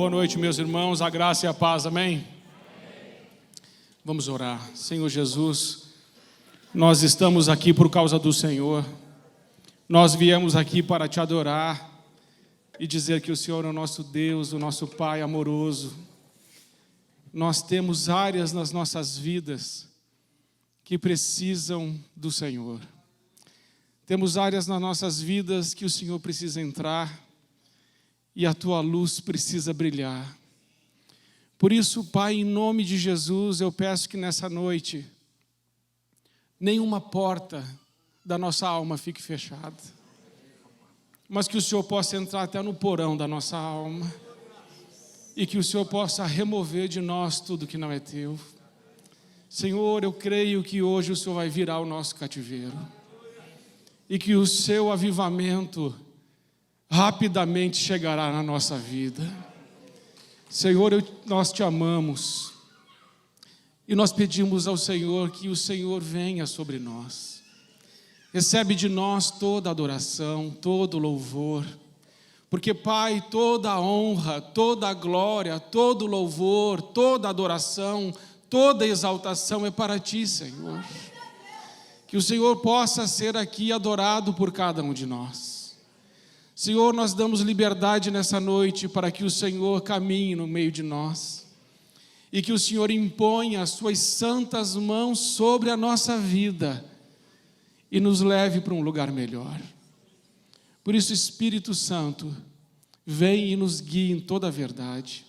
Boa noite, meus irmãos, a graça e a paz, amém? Vamos orar. Senhor Jesus, nós estamos aqui por causa do Senhor. Nós viemos aqui para te adorar e dizer que o Senhor é o nosso Deus, o nosso Pai amoroso. Nós temos áreas nas nossas vidas que precisam do Senhor. Temos áreas nas nossas vidas que o Senhor precisa entrar e a tua luz precisa brilhar. Por isso, Pai, em nome de Jesus, eu peço que nessa noite nenhuma porta da nossa alma fique fechada, mas que o Senhor possa entrar até no porão da nossa alma e que o Senhor possa remover de nós tudo que não é teu. Senhor, eu creio que hoje o Senhor vai virar o nosso cativeiro e que o seu avivamento rapidamente chegará na nossa vida. Senhor, nós te amamos e nós pedimos ao Senhor que o Senhor venha sobre nós. Recebe de nós toda a adoração, todo o louvor, porque, Pai, toda a honra, toda a glória, todo o louvor, toda a adoração, toda a exaltação é para Ti, Senhor. Que o Senhor possa ser aqui adorado por cada um de nós. Senhor, nós damos liberdade nessa noite para que o Senhor caminhe no meio de nós e que o Senhor imponha as suas santas mãos sobre a nossa vida e nos leve para um lugar melhor. Por isso, Espírito Santo, vem e nos guie em toda a verdade,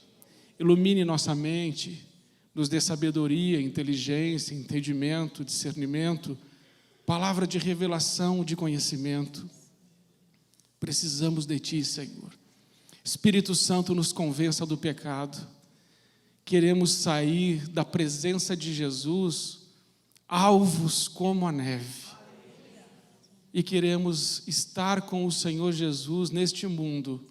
ilumine nossa mente, nos dê sabedoria, inteligência, entendimento, discernimento, palavra de revelação, de conhecimento. Precisamos de Ti, Senhor. Espírito Santo, nos convença do pecado. Queremos sair da presença de Jesus alvos como a neve. E queremos estar com o Senhor Jesus neste mundo,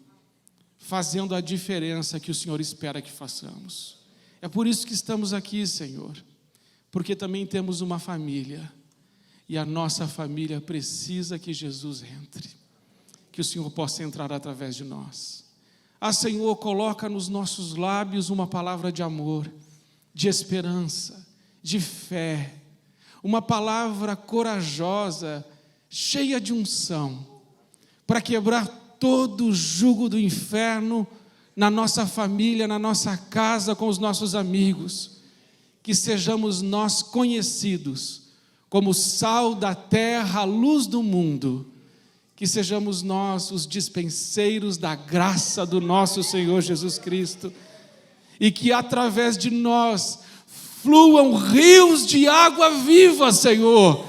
fazendo a diferença que o Senhor espera que façamos. É por isso que estamos aqui, Senhor, porque também temos uma família, e a nossa família precisa que Jesus entre. Que o Senhor possa entrar através de nós. Senhor, coloca nos nossos lábios uma palavra de amor, de esperança, de fé, uma palavra corajosa, cheia de unção, para quebrar todo o jugo do inferno na nossa família, na nossa casa, com os nossos amigos. Que sejamos nós conhecidos como sal da terra, a luz do mundo. Que sejamos nós os dispenseiros da graça do nosso Senhor Jesus Cristo e que através de nós fluam rios de água viva, Senhor,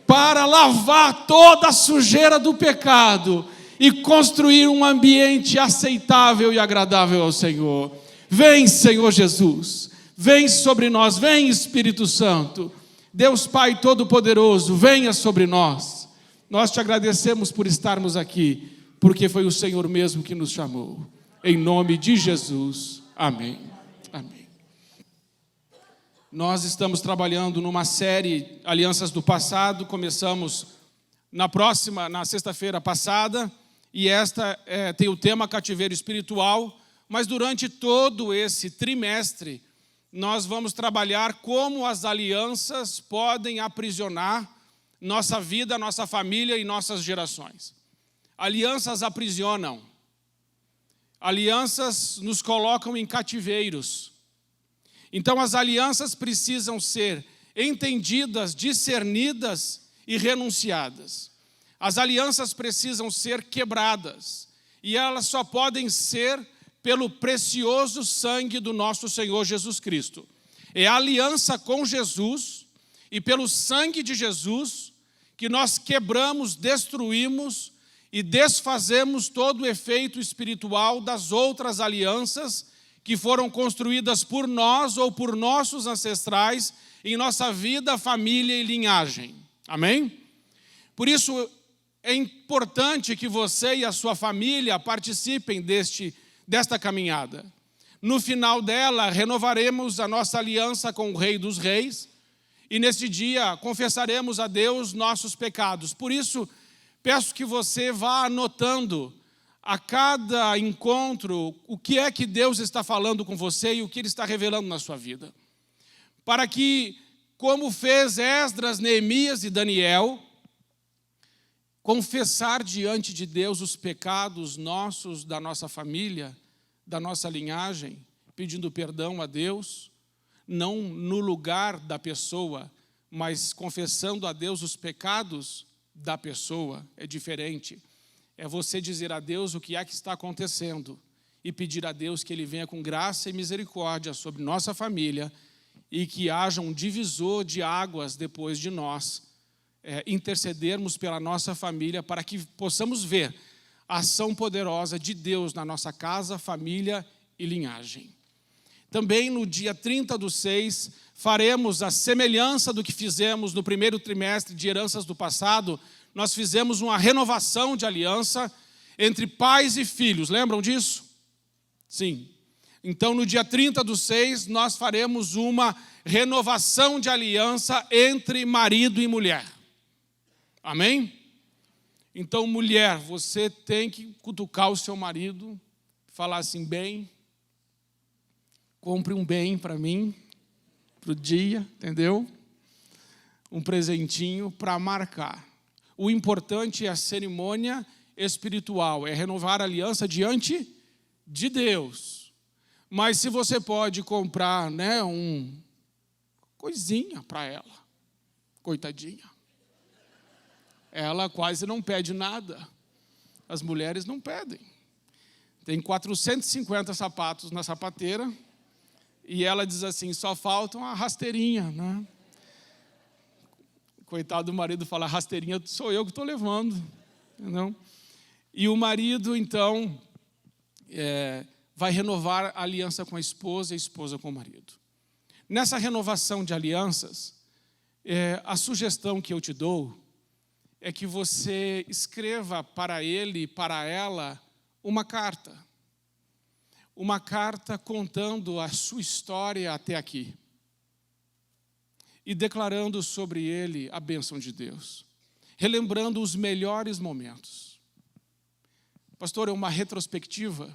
para lavar toda a sujeira do pecado e construir um ambiente aceitável e agradável ao Senhor. Vem, Senhor Jesus, vem sobre nós, vem, Espírito Santo, Deus Pai Todo-Poderoso, venha sobre nós. Nós te agradecemos por estarmos aqui, porque foi o Senhor mesmo que nos chamou. Em nome de Jesus, amém. Amém. Nós estamos trabalhando numa série Alianças do Passado. Começamos na sexta-feira passada, e esta tem o tema Cativeiro Espiritual. Mas durante todo esse trimestre, nós vamos trabalhar como as alianças podem aprisionar nossa vida, nossa família e nossas gerações. Alianças aprisionam. Alianças nos colocam em cativeiros. Então as alianças precisam ser entendidas, discernidas e renunciadas. As alianças precisam ser quebradas. E elas só podem ser pelo precioso sangue do nosso Senhor Jesus Cristo. É a aliança com Jesus e pelo sangue de Jesus que nós quebramos, destruímos e desfazemos todo o efeito espiritual das outras alianças que foram construídas por nós ou por nossos ancestrais em nossa vida, família e linhagem. Amém? Por isso é importante que você e a sua família participem desta caminhada. No final dela, renovaremos a nossa aliança com o Rei dos Reis, e neste dia confessaremos a Deus nossos pecados. Por isso, peço que você vá anotando a cada encontro o que é que Deus está falando com você e o que Ele está revelando na sua vida. Para que, como fez Esdras, Neemias e Daniel, confessar diante de Deus os pecados nossos, da nossa família, da nossa linhagem, pedindo perdão a Deus, não no lugar da pessoa, mas confessando a Deus os pecados da pessoa, é diferente. É você dizer a Deus o que é que está acontecendo e pedir a Deus que Ele venha com graça e misericórdia sobre nossa família e que haja um divisor de águas depois de nós intercedermos pela nossa família para que possamos ver a ação poderosa de Deus na nossa casa, família e linhagem. Também no dia 30/6, faremos a semelhança do que fizemos no primeiro trimestre de heranças do passado. Nós fizemos uma renovação de aliança entre pais e filhos. Lembram disso? Sim. Então, no dia 30/6, nós faremos uma renovação de aliança entre marido e mulher. Amém? Então, mulher, você tem que cutucar o seu marido, falar assim, bem, compre um bem para mim, para o dia, entendeu? Um presentinho para marcar. O importante é a cerimônia espiritual, é renovar a aliança diante de Deus. Mas se você pode comprar, coisinha para ela, coitadinha. Ela quase não pede nada. As mulheres não pedem. Tem 450 sapatos na sapateira e ela diz assim, só falta uma rasteirinha, né? Coitado do marido fala, rasteirinha sou eu que estou levando. Entendeu? E o marido, então, vai renovar a aliança com a esposa e a esposa com o marido. Nessa renovação de alianças, a sugestão que eu te dou é que você escreva para ele e para ela uma carta. Uma carta contando a sua história até aqui. E declarando sobre ele a bênção de Deus. Relembrando os melhores momentos. Pastor, é uma retrospectiva?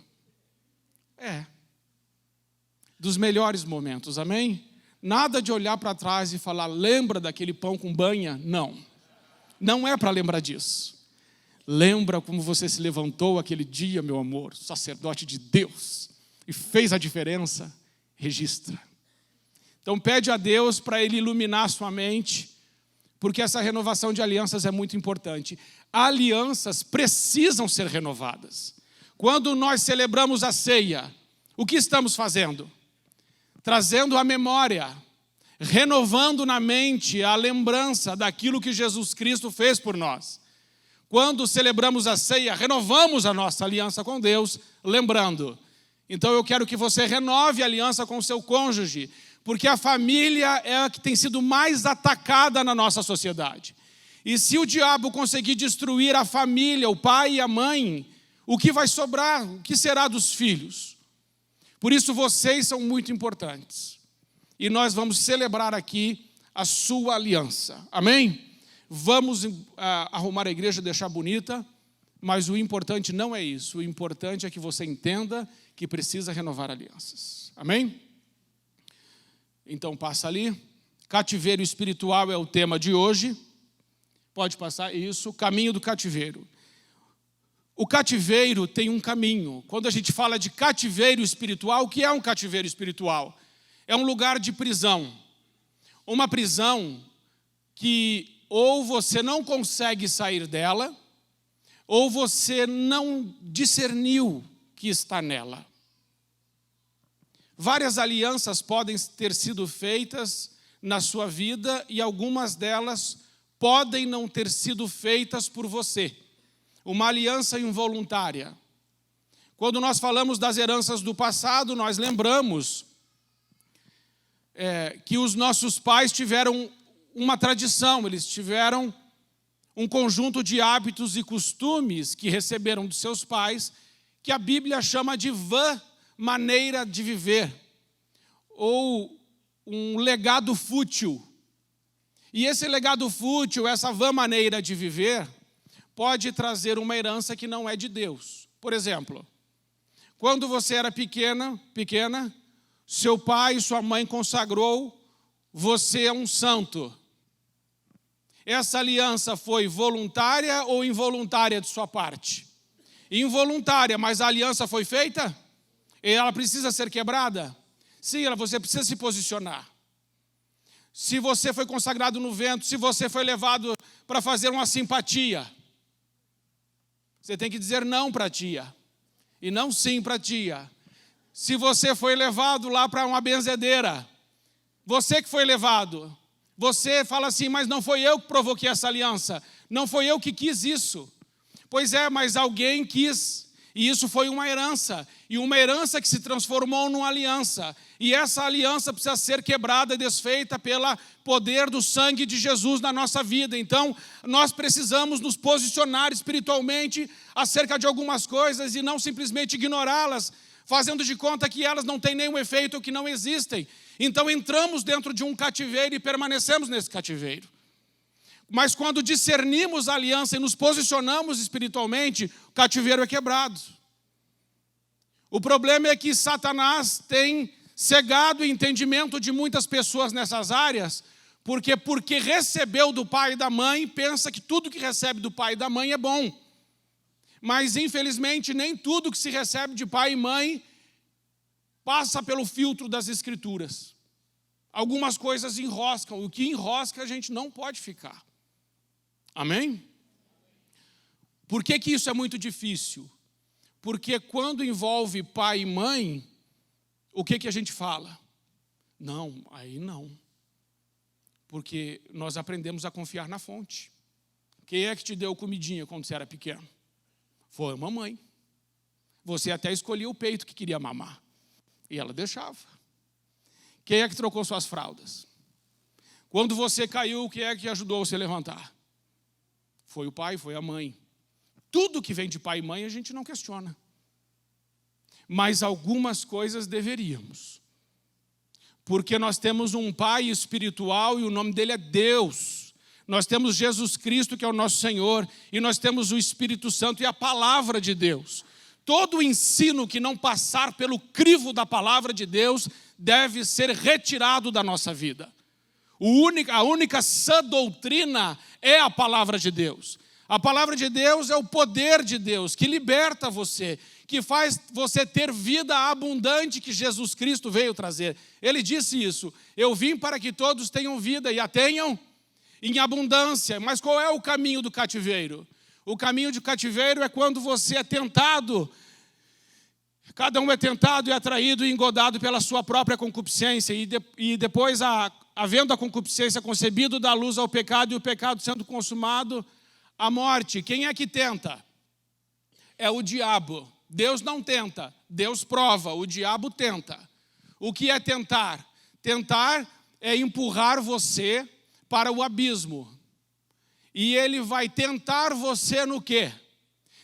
Dos melhores momentos, amém? Nada de olhar para trás e falar, lembra daquele pão com banha? Não. Não é para lembrar disso. Lembra como você se levantou aquele dia, meu amor, sacerdote de Deus, e fez a diferença? Registra. Então pede a Deus para Ele iluminar a sua mente, porque essa renovação de alianças é muito importante. Alianças precisam ser renovadas. Quando nós celebramos a ceia, o que estamos fazendo? Trazendo a memória, renovando na mente a lembrança daquilo que Jesus Cristo fez por nós. Quando celebramos a ceia, renovamos a nossa aliança com Deus, lembrando. Então eu quero que você renove a aliança com o seu cônjuge, porque a família é a que tem sido mais atacada na nossa sociedade. E se o diabo conseguir destruir a família, o pai e a mãe, o que vai sobrar? O que será dos filhos? Por isso vocês são muito importantes. E nós vamos celebrar aqui a sua aliança. Amém? Vamos arrumar a igreja, deixar bonita, mas o importante não é isso. O importante é que você entenda que precisa renovar alianças. Amém? Então passa ali. Cativeiro espiritual é o tema de hoje. Pode passar isso, caminho do cativeiro. O cativeiro tem um caminho. Quando a gente fala de cativeiro espiritual, o que é um cativeiro espiritual? É um lugar de prisão. Uma prisão que ou você não consegue sair dela, ou você não discerniu que está nela. Várias alianças podem ter sido feitas na sua vida e algumas delas podem não ter sido feitas por você. Uma aliança involuntária. Quando nós falamos das heranças do passado, nós lembramos que os nossos pais tiveram uma tradição, eles tiveram um conjunto de hábitos e costumes que receberam de seus pais, que a Bíblia chama de vã maneira de viver, ou um legado fútil. E esse legado fútil, essa vã maneira de viver, pode trazer uma herança que não é de Deus. Por exemplo, quando você era pequena, seu pai e sua mãe consagrou você a um santo. Essa aliança foi voluntária ou involuntária de sua parte? Involuntária, mas a aliança foi feita? E ela precisa ser quebrada? Sim, você precisa se posicionar. Se você foi consagrado no vento, se você foi levado para fazer uma simpatia, você tem que dizer não para a tia, e não sim para a tia. Se você foi levado lá para uma benzedeira, você que foi levado, você fala assim, mas não foi eu que provoquei essa aliança, não foi eu que quis isso. Pois é, mas alguém quis, e isso foi uma herança, e uma herança que se transformou numa aliança. E essa aliança precisa ser quebrada e desfeita pelo poder do sangue de Jesus na nossa vida. Então, nós precisamos nos posicionar espiritualmente acerca de algumas coisas e não simplesmente ignorá-las, fazendo de conta que elas não têm nenhum efeito ou que não existem. Então, entramos dentro de um cativeiro e permanecemos nesse cativeiro. Mas quando discernimos a aliança e nos posicionamos espiritualmente, o cativeiro é quebrado. O problema é que Satanás tem cegado o entendimento de muitas pessoas nessas áreas, porque recebeu do pai e da mãe, pensa que tudo que recebe do pai e da mãe é bom. Mas, infelizmente, nem tudo que se recebe de pai e mãe passa pelo filtro das Escrituras. Algumas coisas enroscam, o que enrosca a gente não pode ficar. Amém? Por que isso é muito difícil? Porque quando envolve pai e mãe, o que a gente fala? Não, aí não. Porque nós aprendemos a confiar na fonte. Quem é que te deu comidinha quando você era pequeno? Foi a mamãe. Você até escolhia o peito que queria mamar. E ela deixava. Quem é que trocou suas fraldas? Quando você caiu, quem é que ajudou você a levantar? Foi o pai, foi a mãe. Tudo que vem de pai e mãe a gente não questiona. Mas algumas coisas deveríamos. Porque nós temos um pai espiritual e o nome dele é Deus. Nós temos Jesus Cristo, que é o nosso Senhor, e nós temos o Espírito Santo e a palavra de Deus. Todo o ensino que não passar pelo crivo da palavra de Deus deve ser retirado da nossa vida. A única sã doutrina é a palavra de Deus. A palavra de Deus é o poder de Deus que liberta você, que faz você ter vida abundante que Jesus Cristo veio trazer. Ele disse isso, eu vim para que todos tenham vida e a tenham em abundância. Mas qual é o caminho do cativeiro? O caminho do cativeiro é quando você é tentado. Cada um é tentado e atraído e engodado pela sua própria concupiscência. E depois, havendo a concupiscência concebido, dá luz ao pecado, e o pecado sendo consumado, a morte. Quem é que tenta? É o diabo. Deus não tenta, Deus prova, o diabo tenta. O que é tentar? Tentar é empurrar você para o abismo. E ele vai tentar você no quê?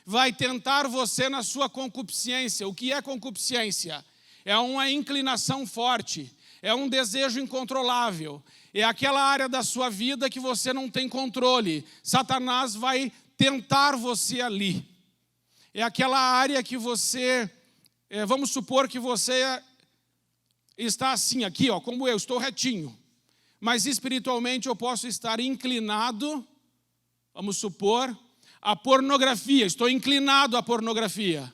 Vai tentar você na sua concupiscência. O que é concupiscência? É uma inclinação forte, é um desejo incontrolável, é aquela área da sua vida que você não tem controle. Satanás vai tentar você ali. É aquela área que você, vamos supor que você está assim aqui, ó, como eu, estou retinho. Mas espiritualmente eu posso estar inclinado, vamos supor, à pornografia. Estou inclinado à pornografia.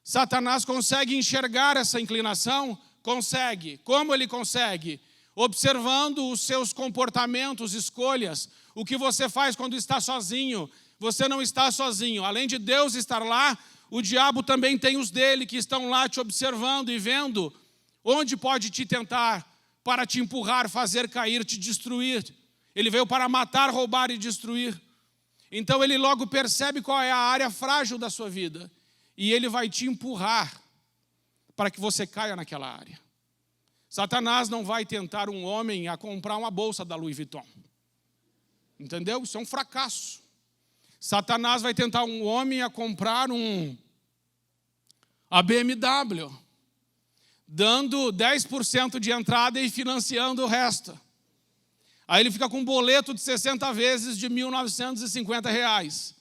Satanás consegue enxergar essa inclinação? Consegue. Como ele consegue? Observando os seus comportamentos, escolhas, o que você faz quando está sozinho. Você não está sozinho. Além de Deus estar lá, o diabo também tem os dele que estão lá te observando e vendo onde pode te tentar para te empurrar, fazer cair, te destruir. Ele veio para matar, roubar e destruir. Então ele logo percebe qual é a área frágil da sua vida. E ele vai te empurrar para que você caia naquela área. Satanás não vai tentar um homem a comprar uma bolsa da Louis Vuitton. Entendeu? Isso é um fracasso. Satanás vai tentar um homem a comprar a BMW, dando 10% de entrada e financiando o resto. Aí ele fica com um boleto de 60 vezes de R$ 1.950.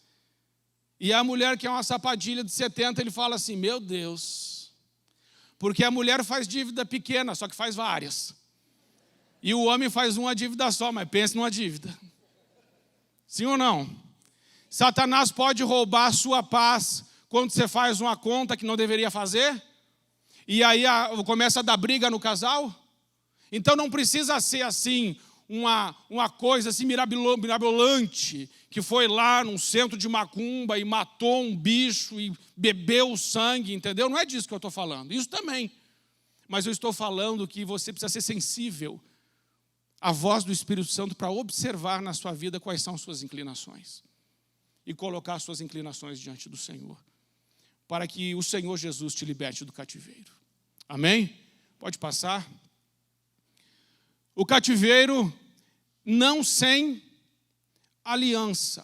E a mulher que é uma sapatilha de 70, ele fala assim, meu Deus, porque a mulher faz dívida pequena, só que faz várias. E o homem faz uma dívida só, mas pensa numa dívida. Sim ou não? Satanás pode roubar a sua paz quando você faz uma conta que não deveria fazer? E aí começa a dar briga no casal? Então não precisa ser assim, uma coisa assim mirabolante, que foi lá num centro de macumba e matou um bicho e bebeu o sangue, entendeu? Não é disso que eu estou falando, isso também. Mas eu estou falando que você precisa ser sensível à voz do Espírito Santo para observar na sua vida quais são as suas inclinações. E colocar as suas inclinações diante do Senhor, para que o Senhor Jesus te liberte do cativeiro. Amém? Pode passar. O cativeiro não sem aliança.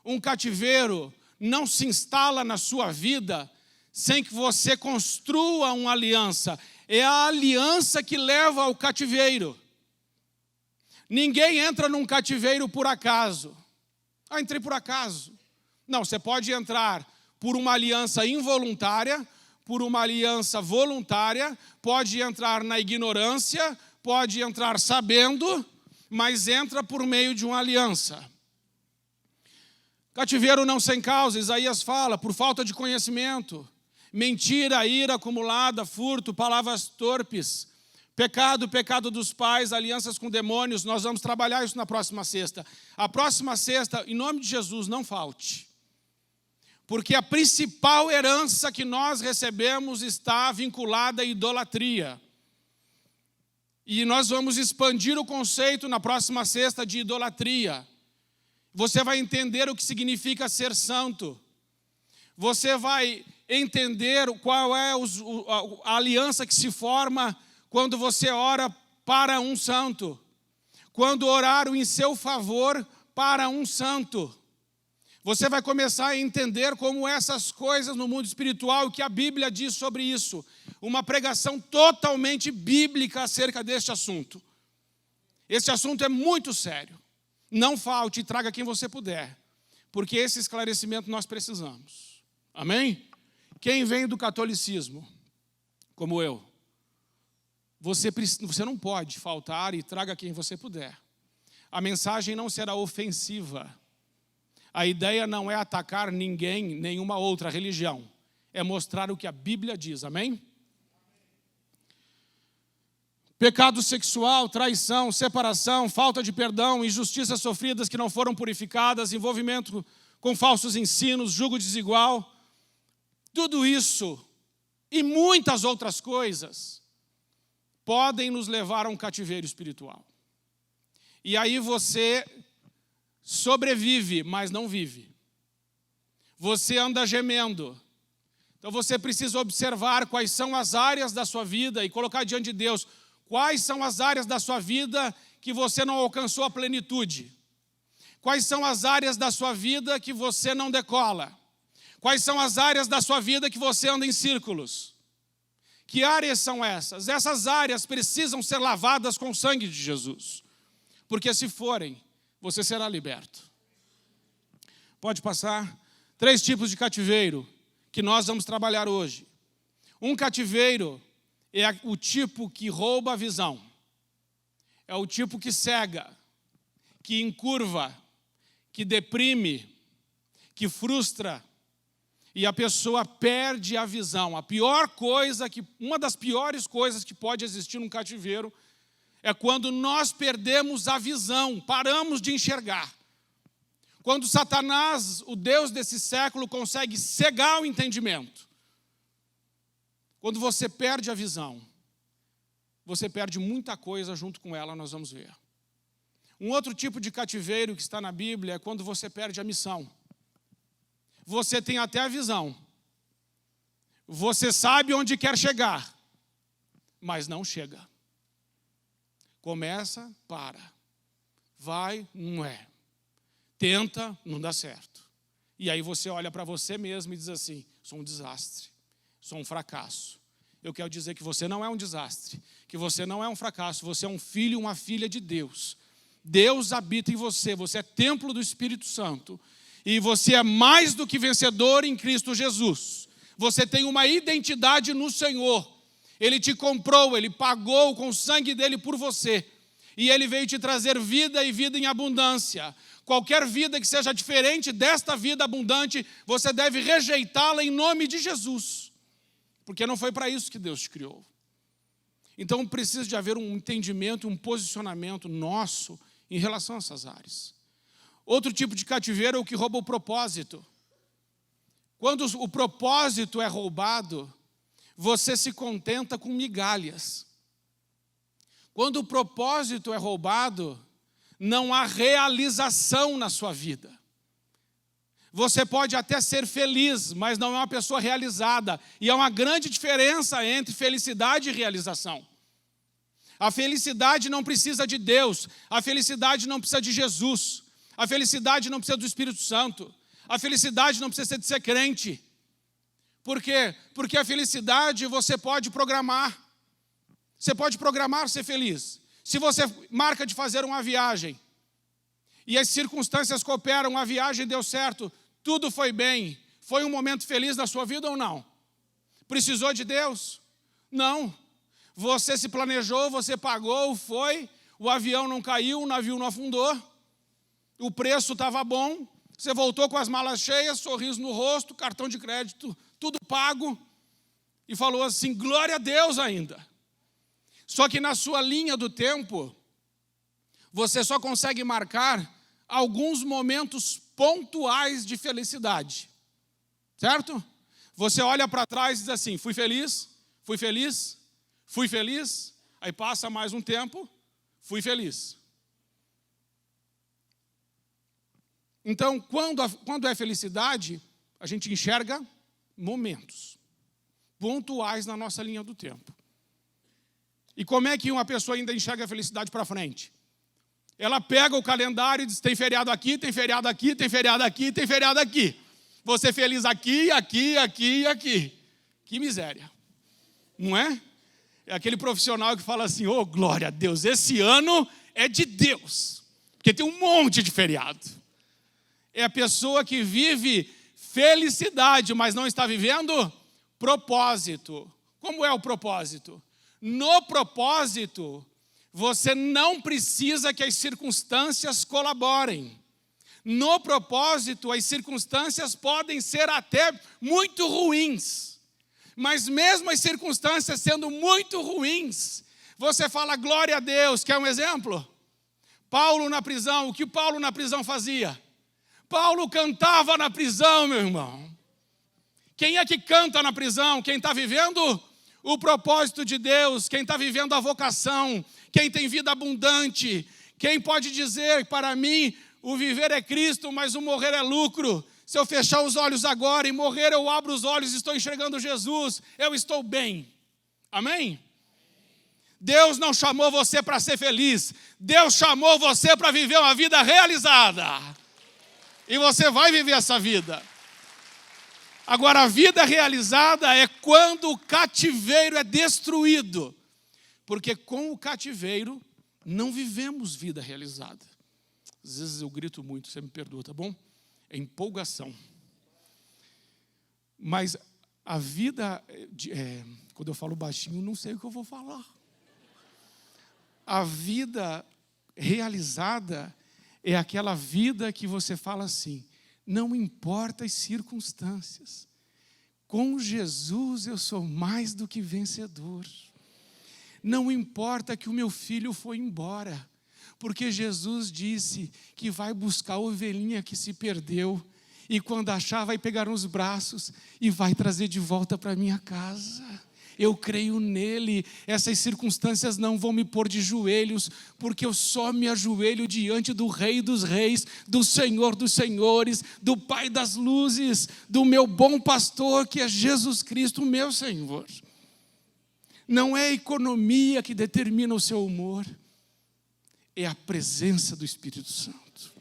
Um cativeiro não se instala na sua vida sem que você construa uma aliança. É a aliança que leva ao cativeiro. Ninguém entra num cativeiro por acaso. Entrei por acaso. Não, você pode entrar por uma aliança involuntária, por uma aliança voluntária, pode entrar na ignorância, pode entrar sabendo, mas entra por meio de uma aliança. Cativeiro não sem causa, Isaías fala, por falta de conhecimento, mentira, ira acumulada, furto, palavras torpes, pecado dos pais, alianças com demônios. Nós vamos trabalhar isso na próxima sexta. A próxima sexta, em nome de Jesus, não falte. Porque a principal herança que nós recebemos está vinculada à idolatria. E nós vamos expandir o conceito na próxima sexta de idolatria. Você vai entender o que significa ser santo. Você vai entender qual é a aliança que se forma quando você ora para um santo. Quando oraram em seu favor para um santo. Você vai começar a entender como essas coisas no mundo espiritual, o que a Bíblia diz sobre isso. Uma pregação totalmente bíblica acerca deste assunto. Este assunto é muito sério. Não falte e traga quem você puder, porque esse esclarecimento nós precisamos. Amém? Quem vem do catolicismo, como eu, você não pode faltar e traga quem você puder. A mensagem não será ofensiva. A ideia não é atacar ninguém, nenhuma outra religião. É mostrar o que a Bíblia diz, amém? Pecado sexual, traição, separação, falta de perdão, injustiças sofridas que não foram purificadas, envolvimento com falsos ensinos, julgo desigual. Tudo isso e muitas outras coisas podem nos levar a um cativeiro espiritual. E aí você sobrevive, mas não vive. Você anda gemendo. Então você precisa observar quais são as áreas da sua vida e colocar diante de Deus quais são as áreas da sua vida que você não alcançou a plenitude. Quais são as áreas da sua vida que você não decola. Quais são as áreas da sua vida que você anda em círculos. Que áreas são essas? Essas áreas precisam ser lavadas com o sangue de Jesus. Porque se forem, você será liberto. Pode passar. 3 tipos de cativeiro que nós vamos trabalhar hoje. Um cativeiro é o tipo que rouba a visão. É o tipo que cega, que encurva, que deprime, que frustra. E a pessoa perde a visão. Uma das piores coisas que pode existir num cativeiro é quando nós perdemos a visão, paramos de enxergar. Quando Satanás, o Deus desse século, consegue cegar o entendimento. Quando você perde a visão, você perde muita coisa junto com ela, nós vamos ver. Um outro tipo de cativeiro que está na Bíblia é quando você perde a missão. Você tem até a visão. Você sabe onde quer chegar, mas não chega. Começa, para. Vai, não é. Tenta, não dá certo. E aí você olha para você mesmo e diz assim, sou um desastre, sou um fracasso. Eu quero dizer que você não é um desastre, que você não é um fracasso, você é um filho, uma filha de Deus. Deus habita em você, você é templo do Espírito Santo. E você é mais do que vencedor em Cristo Jesus. Você tem uma identidade no Senhor. Ele te comprou, Ele pagou com o sangue dEle por você. E Ele veio te trazer vida e vida em abundância. Qualquer vida que seja diferente desta vida abundante, você deve rejeitá-la em nome de Jesus. Porque não foi para isso que Deus te criou. Então precisa de haver um entendimento, um posicionamento nosso em relação a essas áreas. Outro tipo de cativeiro é o que rouba o propósito. Quando o propósito é roubado, você se contenta com migalhas. Quando o propósito é roubado, não há realização na sua vida. Você pode até ser feliz, mas não é uma pessoa realizada. E há uma grande diferença entre felicidade e realização. A felicidade não precisa de Deus, a felicidade não precisa de Jesus. A felicidade não precisa do Espírito Santo. A felicidade não precisa de ser crente. Por quê? Porque a felicidade você pode programar. Você pode programar ser feliz. Se você marca de fazer uma viagem e as circunstâncias cooperam, a viagem deu certo, tudo foi bem, foi um momento feliz na sua vida ou não? Precisou de Deus? Não. Você se planejou, você pagou, foi, o avião não caiu, o navio não afundou. O preço estava bom, você voltou com as malas cheias, sorriso no rosto, cartão de crédito, tudo pago, e falou assim, glória a Deus ainda. Só que na sua linha do tempo, você só consegue marcar alguns momentos pontuais de felicidade, certo? Você olha para trás e diz assim, fui feliz, fui feliz, fui feliz, aí passa mais um tempo, fui feliz. Então, quando é felicidade, a gente enxerga momentos pontuais na nossa linha do tempo. E como é que uma pessoa ainda enxerga a felicidade para frente? Ela pega o calendário e diz, tem feriado aqui, tem feriado aqui, tem feriado aqui, tem feriado aqui. Você feliz aqui, aqui, aqui e aqui. Que miséria. Não é? É aquele profissional que fala assim, oh, glória a Deus, esse ano é de Deus. Porque tem um monte de feriado. É a pessoa que vive felicidade, mas não está vivendo propósito. Como é o propósito? No propósito, você não precisa que as circunstâncias colaborem. No propósito, as circunstâncias podem ser até muito ruins. Mas mesmo as circunstâncias sendo muito ruins, você fala glória a Deus. Quer um exemplo? Paulo na prisão, o que Paulo na prisão fazia? Paulo cantava na prisão, meu irmão. Quem é que canta na prisão? Quem está vivendo o propósito de Deus, quem está vivendo a vocação, quem tem vida abundante, quem pode dizer, para mim, o viver é Cristo, mas o morrer é lucro. Se eu fechar os olhos agora e morrer, eu abro os olhos e estou enxergando Jesus, eu estou bem. Amém? Deus não chamou você para ser feliz, Deus chamou você para viver uma vida realizada. E você vai viver essa vida. Agora, a vida realizada é quando o cativeiro é destruído. Porque com o cativeiro, não vivemos vida realizada. Às vezes eu grito muito, você me perdoa, tá bom? É empolgação. Mas a vida, quando eu falo baixinho, não sei o que eu vou falar. A vida realizada é aquela vida que você fala assim, não importa as circunstâncias, com Jesus eu sou mais do que vencedor. Não importa que o meu filho foi embora, porque Jesus disse que vai buscar a ovelhinha que se perdeu, e quando achar vai pegar nos braços e vai trazer de volta para minha casa. Eu creio nele, essas circunstâncias não vão me pôr de joelhos, porque eu só me ajoelho diante do Rei dos Reis, do Senhor dos Senhores, do Pai das Luzes, do meu bom pastor, que é Jesus Cristo, o meu Senhor. Não é a economia que determina o seu humor, é a presença do Espírito Santo.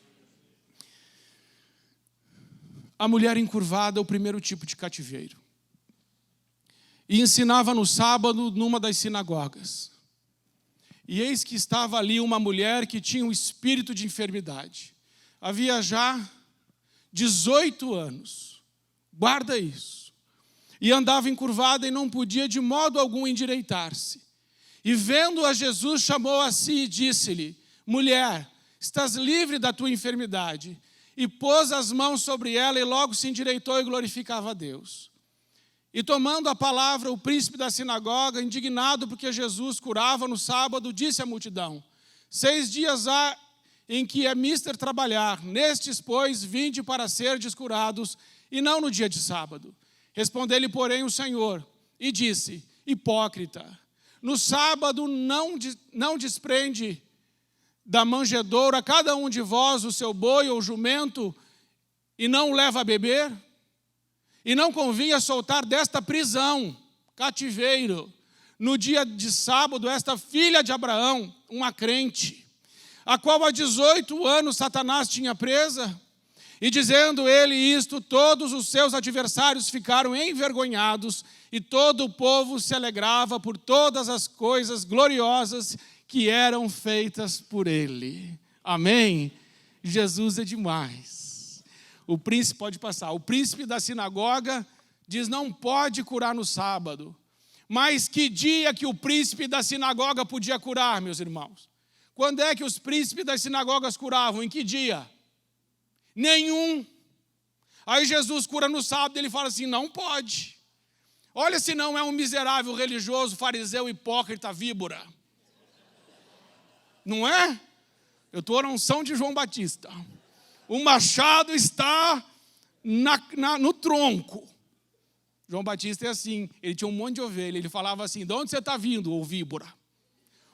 A mulher encurvada é o primeiro tipo de cativeiro. E ensinava no sábado numa das sinagogas. E eis que estava ali uma mulher que tinha um espírito de enfermidade. Havia já 18 anos. Guarda isso. E andava encurvada e não podia de modo algum endireitar-se. E vendo a Jesus, chamou a si e disse-lhe: mulher, estás livre da tua enfermidade. E pôs as mãos sobre ela e logo se endireitou e glorificava a Deus. E tomando a palavra, o príncipe da sinagoga, indignado porque Jesus curava no sábado, disse à multidão: 6 dias há em que é mister trabalhar, nestes, pois, vinde para serdes curados, e não no dia de sábado. Respondeu-lhe, porém, o Senhor, e disse: hipócrita, no sábado não desprende da manjedoura cada um de vós o seu boi ou jumento, e não o leva a beber? E não convinha soltar desta prisão, cativeiro, no dia de sábado, esta filha de Abraão, uma crente, a qual há 18 anos Satanás tinha presa? E dizendo ele isto, todos os seus adversários ficaram envergonhados, e todo o povo se alegrava por todas as coisas gloriosas que eram feitas por ele. Amém? Jesus é demais. O príncipe pode passar. O príncipe da sinagoga diz: não pode curar no sábado. Mas que dia que o príncipe da sinagoga podia curar, meus irmãos? Quando é que os príncipes das sinagogas curavam? Em que dia? Nenhum. Aí Jesus cura no sábado e ele fala assim: não pode. Olha se não é um miserável religioso, fariseu, hipócrita, víbora. Não é? Eu estou na unção de João Batista. O machado está no tronco. João Batista é assim, ele tinha um monte de ovelha, ele falava assim: de onde você está vindo, ô víbora?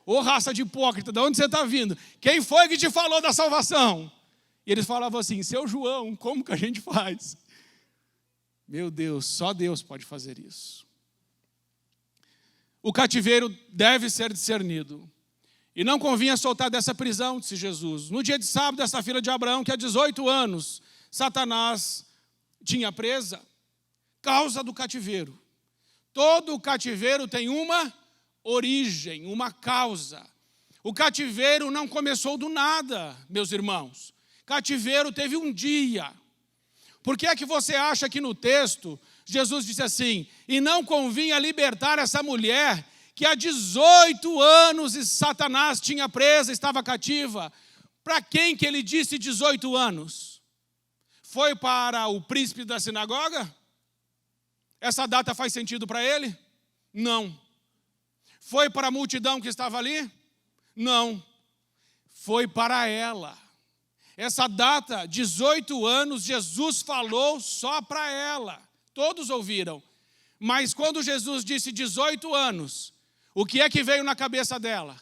Ô raça de hipócrita, de onde você está vindo? Quem foi que te falou da salvação? E eles falavam assim: seu João, como que a gente faz? Meu Deus, só Deus pode fazer isso. O cativeiro deve ser discernido. E não convinha soltar dessa prisão, disse Jesus. No dia de sábado, essa filha de Abraão, que há 18 anos, Satanás tinha presa, causa do cativeiro. Todo o cativeiro tem uma origem, uma causa. O cativeiro não começou do nada, meus irmãos. Cativeiro teve um dia. Por que é que você acha que no texto Jesus disse assim: e não convinha libertar essa mulher que há 18 anos Satanás tinha presa, estava cativa? Para quem que ele disse 18 anos? Foi para o príncipe da sinagoga? Essa data faz sentido para ele? Não. Foi para a multidão que estava ali? Não. Foi para ela. Essa data, 18 anos, Jesus falou só para ela. Todos ouviram. Mas quando Jesus disse 18 anos, o que é que veio na cabeça dela?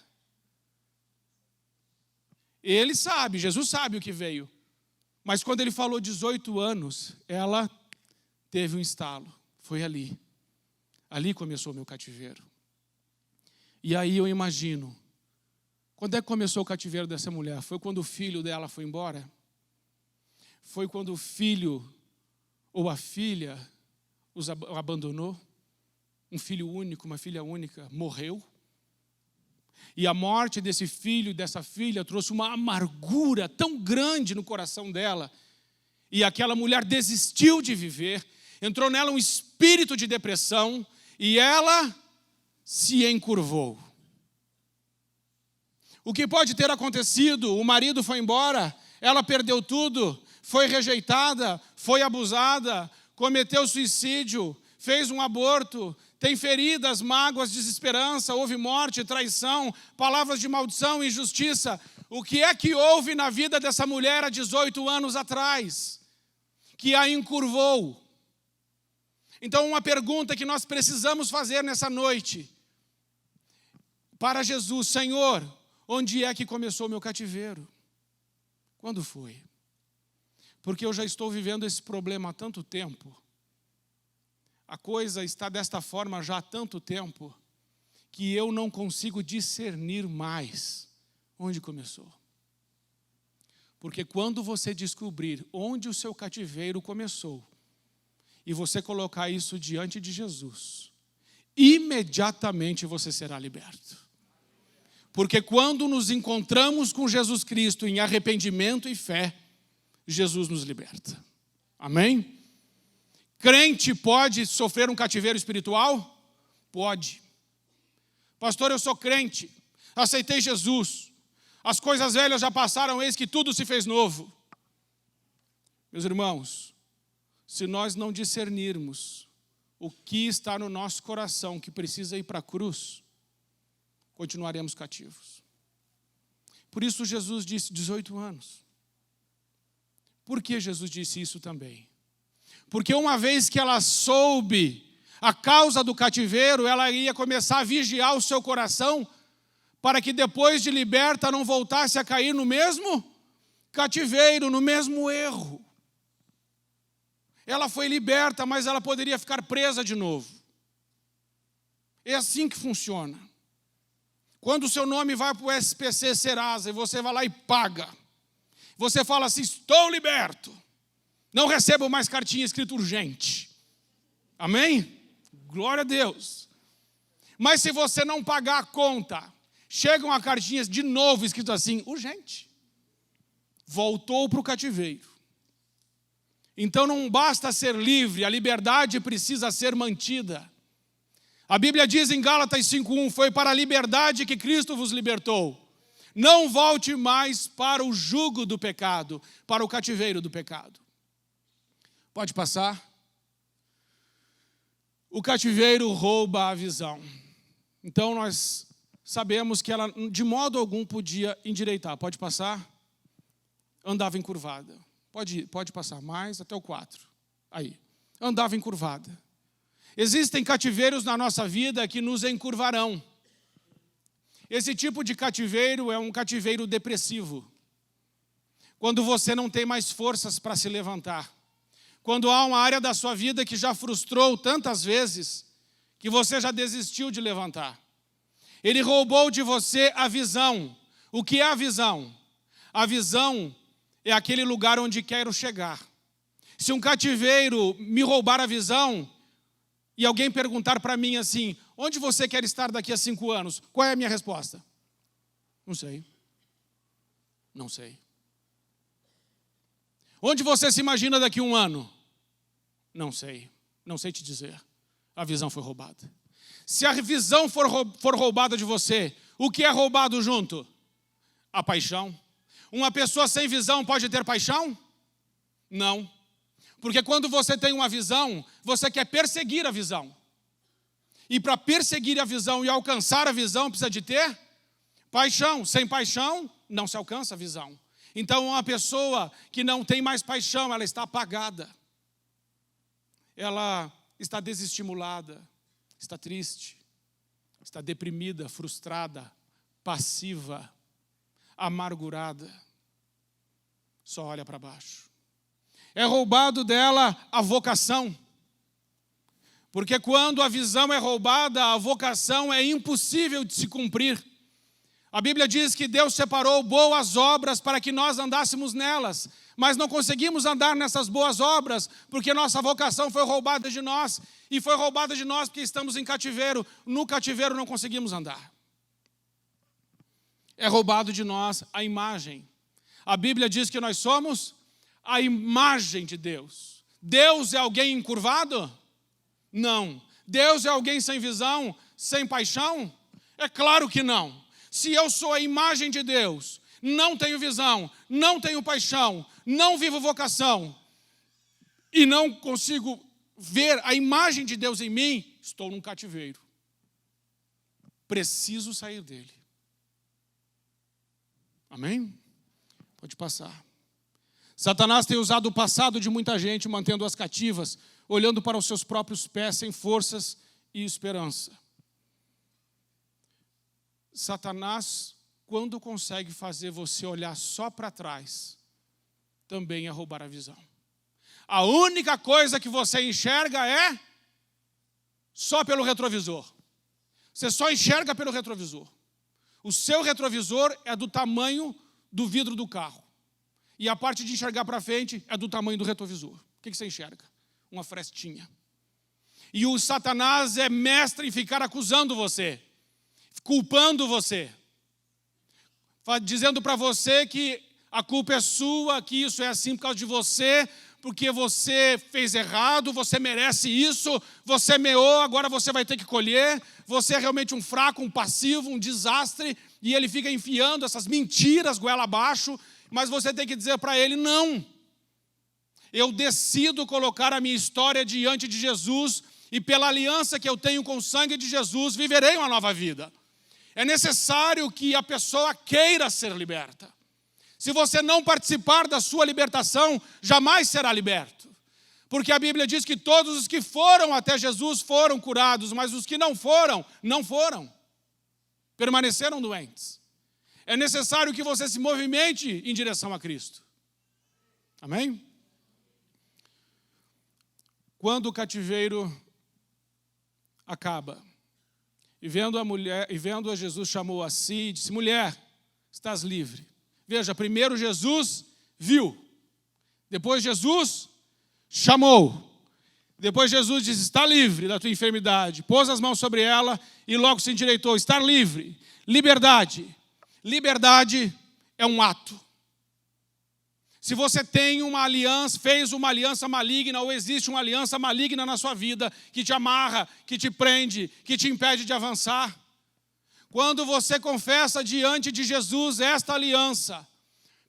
Ele sabe, Jesus sabe o que veio. Mas quando ele falou 18 anos, ela teve um estalo. Foi ali. Ali começou o meu cativeiro. E aí eu imagino, quando é que começou o cativeiro dessa mulher? Foi quando o filho dela foi embora? Foi quando o filho ou a filha os abandonou? Um filho único, uma filha única, morreu? E a morte desse filho e dessa filha trouxe uma amargura tão grande no coração dela. E aquela mulher desistiu de viver, entrou nela um espírito de depressão e ela se encurvou. O que pode ter acontecido? O marido foi embora, ela perdeu tudo, foi rejeitada, foi abusada, cometeu suicídio, fez um aborto, tem feridas, mágoas, desesperança, houve morte, traição, palavras de maldição e injustiça. O que é que houve na vida dessa mulher há 18 anos atrás, que a encurvou? Então, uma pergunta que nós precisamos fazer nessa noite para Jesus: Senhor, onde é que começou o meu cativeiro? Quando foi? Porque eu já estou vivendo esse problema há tanto tempo. A coisa está desta forma já há tanto tempo que eu não consigo discernir mais onde começou. Porque quando você descobrir onde o seu cativeiro começou e você colocar isso diante de Jesus, imediatamente você será liberto. Porque quando nos encontramos com Jesus Cristo em arrependimento e fé, Jesus nos liberta. Amém? Crente pode sofrer um cativeiro espiritual? Pode. Pastor, eu sou crente, aceitei Jesus, as coisas velhas já passaram, eis que tudo se fez novo. Meus irmãos, se nós não discernirmos o que está no nosso coração que precisa ir para a cruz, continuaremos cativos. Por isso Jesus disse 18 anos. Por que Jesus disse isso também? Porque uma vez que ela soube a causa do cativeiro, ela ia começar a vigiar o seu coração para que depois de liberta não voltasse a cair no mesmo cativeiro, no mesmo erro. Ela foi liberta, mas ela poderia ficar presa de novo. É assim que funciona. Quando o seu nome vai para o SPC Serasa e você vai lá e paga, você fala assim, estou liberto, não recebo mais cartinha escrita urgente. Amém? Glória a Deus. Mas se você não pagar a conta, chegam a cartinhas de novo escrito assim, urgente. Voltou para o cativeiro. Então não basta ser livre, a liberdade precisa ser mantida. A Bíblia diz em Gálatas 5:1, foi para a liberdade que Cristo vos libertou. Não volte mais para o jugo do pecado, para o cativeiro do pecado. Pode passar? O cativeiro rouba a visão. Então nós sabemos que ela de modo algum podia endireitar. Pode passar? Andava encurvada. Pode passar mais, até o 4. Aí. Andava encurvada. Existem cativeiros na nossa vida que nos encurvarão. Esse tipo de cativeiro é um cativeiro depressivo. Quando você não tem mais forças para se levantar. Quando há uma área da sua vida que já frustrou tantas vezes, que você já desistiu de levantar. Ele roubou de você a visão. O que é a visão? A visão é aquele lugar onde quero chegar. Se um cativeiro me roubar a visão, e alguém perguntar para mim assim, onde você quer estar daqui a 5 anos? Qual é a minha resposta? Não sei. Não sei. Onde você se imagina daqui a 1 ano? Não sei. Não sei te dizer. A visão foi roubada. Se a visão for roubada de você, o que é roubado junto? A paixão. Uma pessoa sem visão pode ter paixão? Não. Porque quando você tem uma visão, você quer perseguir a visão. E para perseguir a visão e alcançar a visão, precisa de ter paixão. Sem paixão, não se alcança a visão. Então, uma pessoa que não tem mais paixão, ela está apagada. Ela está desestimulada, está triste, está deprimida, frustrada, passiva, amargurada. Só olha para baixo. É roubado dela a vocação. Porque quando a visão é roubada, a vocação é impossível de se cumprir. A Bíblia diz que Deus separou boas obras para que nós andássemos nelas. Mas não conseguimos andar nessas boas obras, porque nossa vocação foi roubada de nós. E foi roubada de nós porque estamos em cativeiro. No cativeiro não conseguimos andar. É roubado de nós a imagem. A Bíblia diz que nós somos a imagem de Deus. Deus é alguém encurvado? Não. Deus é alguém sem visão, sem paixão? É claro que não. Se eu sou a imagem de Deus, não tenho visão, não tenho paixão, não vivo vocação, e não consigo ver a imagem de Deus em mim, estou num cativeiro. Preciso sair dele. Amém? Pode passar. Satanás tem usado o passado de muita gente, mantendo-as cativas, olhando para os seus próprios pés, sem forças e esperança. Satanás, quando consegue fazer você olhar só para trás, também é roubar a visão. A única coisa que você enxerga é só pelo retrovisor. Você só enxerga pelo retrovisor. O seu retrovisor é do tamanho do vidro do carro. E a parte de enxergar para frente é do tamanho do retrovisor. O que você enxerga? Uma frestinha. E o Satanás é mestre em ficar acusando você, culpando você, dizendo para você que a culpa é sua, que isso é assim por causa de você, porque você fez errado, você merece isso, você semeou, agora você vai ter que colher, você é realmente um fraco, um passivo, um desastre, e ele fica enfiando essas mentiras goela abaixo, mas você tem que dizer para ele, não. Eu decido colocar a minha história diante de Jesus, e pela aliança que eu tenho com o sangue de Jesus, viverei uma nova vida. É necessário que a pessoa queira ser liberta. Se você não participar da sua libertação, jamais será liberto. Porque a Bíblia diz que todos os que foram até Jesus foram curados, mas os que não foram, não foram. Permaneceram doentes. É necessário que você se movimente em direção a Cristo. Amém? Quando o cativeiro acaba, e vendo a Jesus chamou a si e disse, mulher, estás livre. Veja, primeiro Jesus viu, depois Jesus chamou, depois Jesus disse, está livre da tua enfermidade, pôs as mãos sobre ela e logo se endireitou, estar livre, liberdade. Liberdade é um ato. Se você tem uma aliança, fez uma aliança maligna, ou existe uma aliança maligna na sua vida, que te amarra, que te prende, que te impede de avançar, quando você confessa diante de Jesus esta aliança,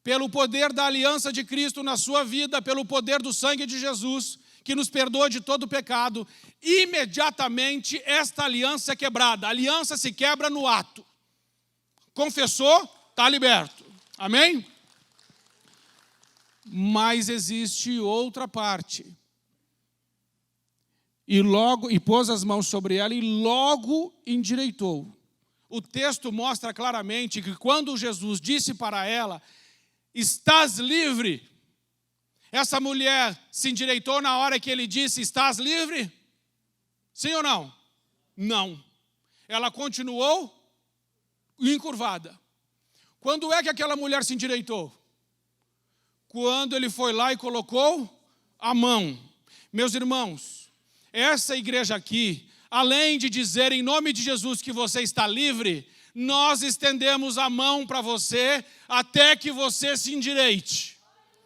pelo poder da aliança de Cristo na sua vida, pelo poder do sangue de Jesus, que nos perdoa de todo pecado, imediatamente esta aliança é quebrada. A aliança se quebra no ato. Confessou, está liberto. Amém? Mas existe outra parte. E pôs as mãos sobre ela e logo endireitou. O texto mostra claramente que quando Jesus disse para ela, estás livre, essa mulher se endireitou na hora que ele disse, estás livre? Sim ou não? Não. Ela continuou encurvada. Quando é que aquela mulher se endireitou? Quando ele foi lá e colocou a mão. Meus irmãos, essa igreja aqui, além de dizer em nome de Jesus que você está livre, nós estendemos a mão para você até que você se endireite.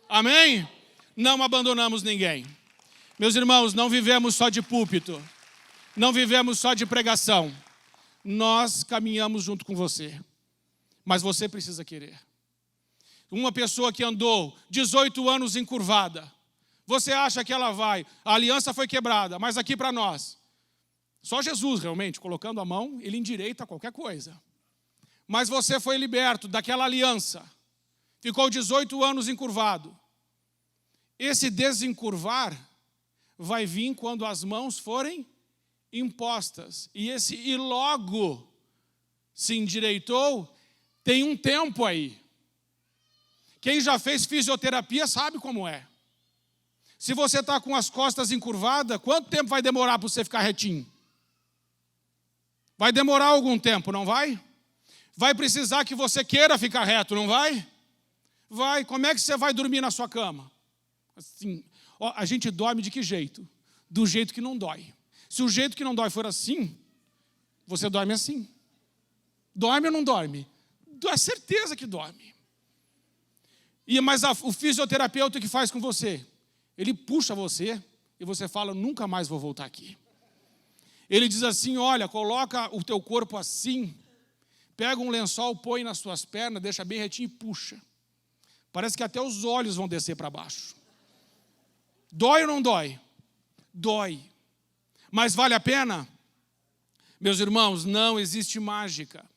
Amém? Não abandonamos ninguém. Meus irmãos, não vivemos só de púlpito, não vivemos só de pregação. Nós caminhamos junto com você, mas você precisa querer. Uma pessoa que andou 18 anos encurvada, você acha que ela vai, a aliança foi quebrada, mas aqui para nós, só Jesus realmente, colocando a mão, ele endireita qualquer coisa. Mas você foi liberto daquela aliança, ficou 18 anos encurvado. Esse desencurvar vai vir quando as mãos forem impostas. E logo se endireitou, tem um tempo aí. Quem já fez fisioterapia sabe como é. Se você está com as costas encurvadas, quanto tempo vai demorar para você ficar retinho? Vai demorar algum tempo, não vai? Vai precisar que você queira ficar reto, não vai? Vai. Como é que você vai dormir na sua cama? Assim, ó, a gente dorme de que jeito? Do jeito que não dói. Se o jeito que não dói for assim, você dorme assim. Dorme ou não dorme? É certeza que dorme. Mas o fisioterapeuta que faz com você? Ele puxa você e você fala, nunca mais vou voltar aqui. Ele diz assim, olha, coloca o teu corpo assim, pega um lençol, põe nas suas pernas, deixa bem retinho e puxa. Parece que até os olhos vão descer para baixo. Dói ou não dói? Dói. Mas vale a pena? Meus irmãos, não existe mágica.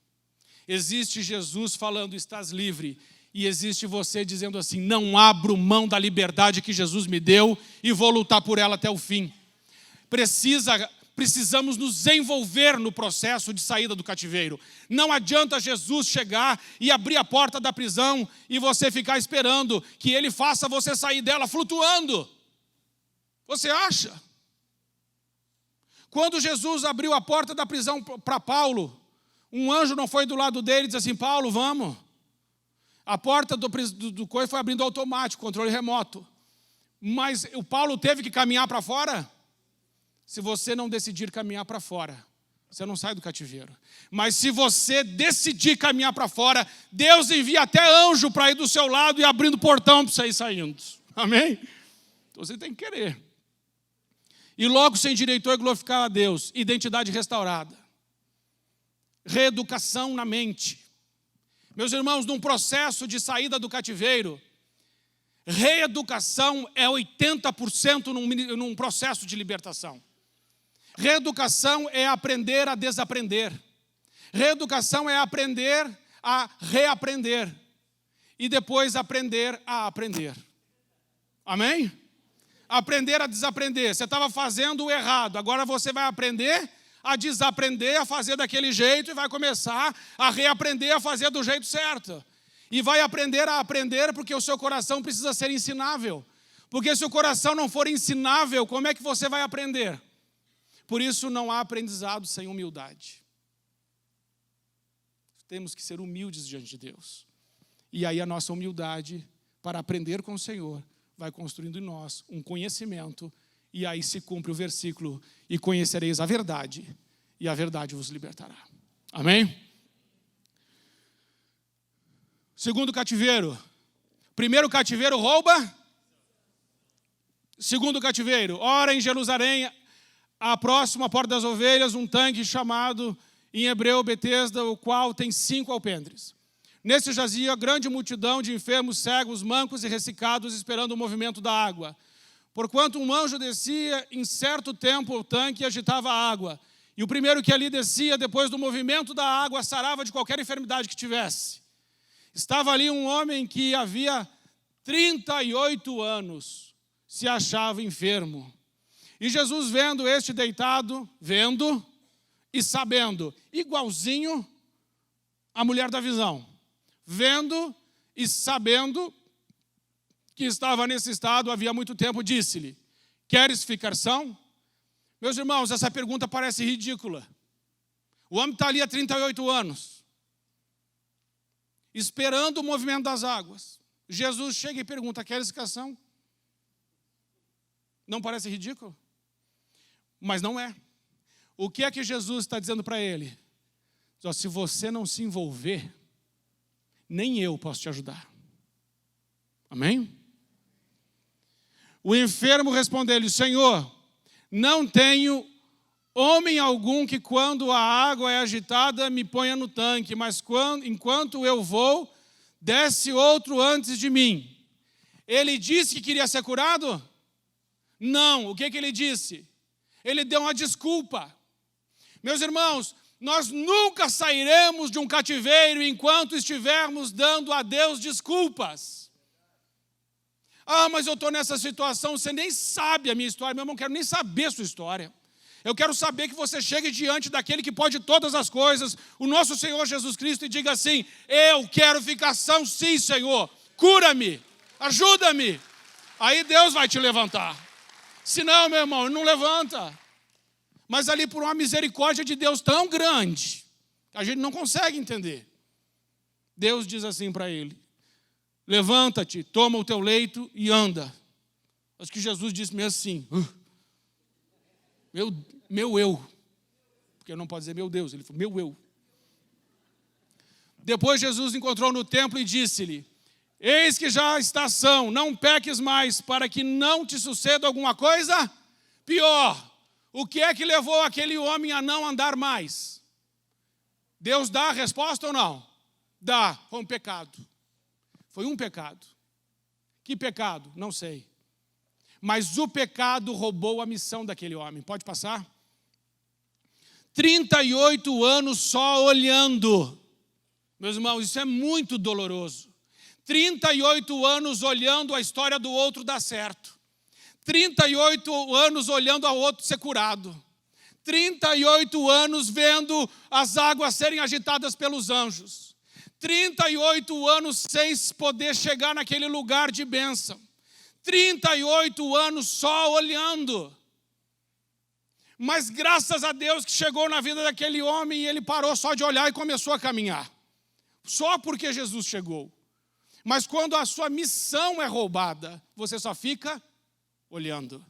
Existe Jesus falando, estás livre. E existe você dizendo assim, não abro mão da liberdade que Jesus me deu e vou lutar por ela até o fim. Precisamos nos envolver no processo de saída do cativeiro. Não adianta Jesus chegar e abrir a porta da prisão e você ficar esperando que ele faça você sair dela flutuando. Você acha? Quando Jesus abriu a porta da prisão para Paulo, um anjo não foi do lado dele e disse assim, Paulo, vamos. A porta do coisa foi abrindo automático, controle remoto. Mas o Paulo teve que caminhar para fora? Se você não decidir caminhar para fora, você não sai do cativeiro. Mas se você decidir caminhar para fora, Deus envia até anjo para ir do seu lado e abrindo o portão para você ir saindo. Amém? Então você tem que querer. E logo sem diretor glorificar a Deus. Identidade restaurada. Reeducação na mente. Meus irmãos, num processo de saída do cativeiro, reeducação é 80% num processo de libertação. Reeducação é aprender a desaprender. Reeducação é aprender a reaprender. E depois aprender a aprender. Amém? Aprender a desaprender. Você estava fazendo o errado, agora você vai aprender a desaprender a fazer daquele jeito e vai começar a reaprender a fazer do jeito certo. E vai aprender a aprender porque o seu coração precisa ser ensinável. Porque se o coração não for ensinável, como é que você vai aprender? Por isso não há aprendizado sem humildade. Temos que ser humildes diante de Deus. E aí a nossa humildade para aprender com o Senhor vai construindo em nós um conhecimento. E aí se cumpre o versículo: e conhecereis a verdade, e a verdade vos libertará. Amém? Segundo cativeiro. Primeiro cativeiro rouba. Segundo cativeiro, ora em Jerusalém, a próxima porta das ovelhas, um tanque chamado em hebreu Betesda, o qual tem 5 alpendres. Nesse jazia grande multidão de enfermos, cegos, mancos e ressecados, esperando o movimento da água. Porquanto um anjo descia em certo tempo o tanque e agitava a água. E o primeiro que ali descia, depois do movimento da água, sarava de qualquer enfermidade que tivesse. Estava ali um homem que havia 38 anos, se achava enfermo. E Jesus, vendo este deitado, vendo e sabendo, igualzinho a mulher da visão, vendo e sabendo que estava nesse estado havia muito tempo, disse-lhe: queres ficar são? Meus irmãos, essa pergunta parece ridícula. O homem está ali há 38 anos, esperando o movimento das águas. Jesus chega e pergunta: queres ficar são? Não parece ridículo? Mas não é. O que é que Jesus está dizendo para ele? Se você não se envolver, nem eu posso te ajudar. Amém? O enfermo respondeu-lhe: Senhor, não tenho homem algum que quando a água é agitada me ponha no tanque, mas enquanto eu vou, desce outro antes de mim. Ele disse que queria ser curado? Não. O que ele disse? Ele deu uma desculpa. Meus irmãos, nós nunca sairemos de um cativeiro enquanto estivermos dando a Deus desculpas. Ah, mas eu estou nessa situação, você nem sabe a minha história. Meu irmão, não quero nem saber a sua história. Eu quero saber que você chegue diante daquele que pode todas as coisas, o nosso Senhor Jesus Cristo, e diga assim: eu quero ficar são, sim, Senhor. Cura-me, ajuda-me. Aí Deus vai te levantar. Se não, meu irmão, não levanta. Mas ali por uma misericórdia de Deus tão grande, que a gente não consegue entender. Deus diz assim para ele: levanta-te, toma o teu leito e anda. Acho que Jesus disse mesmo assim: meu eu. Porque não pode dizer meu Deus, ele falou meu eu. Depois Jesus encontrou no templo e disse-lhe: eis que já está são, não peques mais, para que não te suceda alguma coisa pior. O que é que levou aquele homem a não andar mais? Deus dá a resposta ou não? Dá, foi um pecado. Foi um pecado. Que pecado? Não sei. Mas o pecado roubou a missão daquele homem. Pode passar? 38 anos só olhando. Meus irmãos, isso é muito doloroso. 38 anos olhando a história do outro dar certo. 38 anos olhando ao outro ser curado. 38 anos vendo as águas serem agitadas pelos anjos. 38 anos sem poder chegar naquele lugar de bênção. 38 anos só olhando. Mas graças a Deus que chegou na vida daquele homem e ele parou só de olhar e começou a caminhar. Só porque Jesus chegou. Mas quando a sua missão é roubada, você só fica olhando.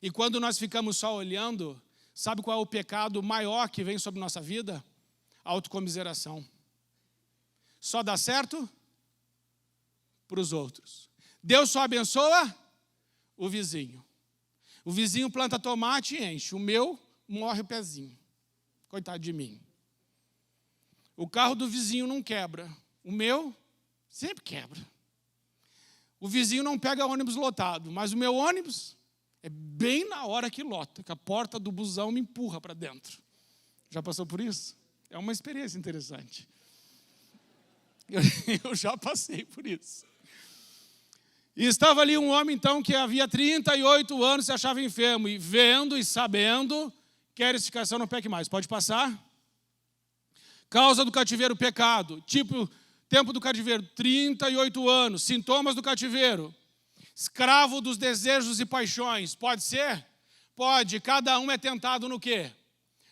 E quando nós ficamos só olhando, sabe qual é o pecado maior que vem sobre nossa vida? A autocomiseração. Só dá certo para os outros. Deus só abençoa o vizinho. O vizinho planta tomate e enche. O meu morre o pezinho. Coitado de mim. O carro do vizinho não quebra. O meu sempre quebra. O vizinho não pega ônibus lotado, mas o meu ônibus é bem na hora que lota, que a porta do busão me empurra para dentro. Já passou por isso? É uma experiência interessante. Eu já passei por isso. E estava ali um homem, então, que havia 38 anos se achava enfermo, e vendo e sabendo, queres ficar só, não peque mais. Pode passar? Causa do cativeiro, pecado. Tipo, tempo do cativeiro, 38 anos. Sintomas do cativeiro. Escravo dos desejos e paixões. Pode ser? Pode. Cada um é tentado no quê?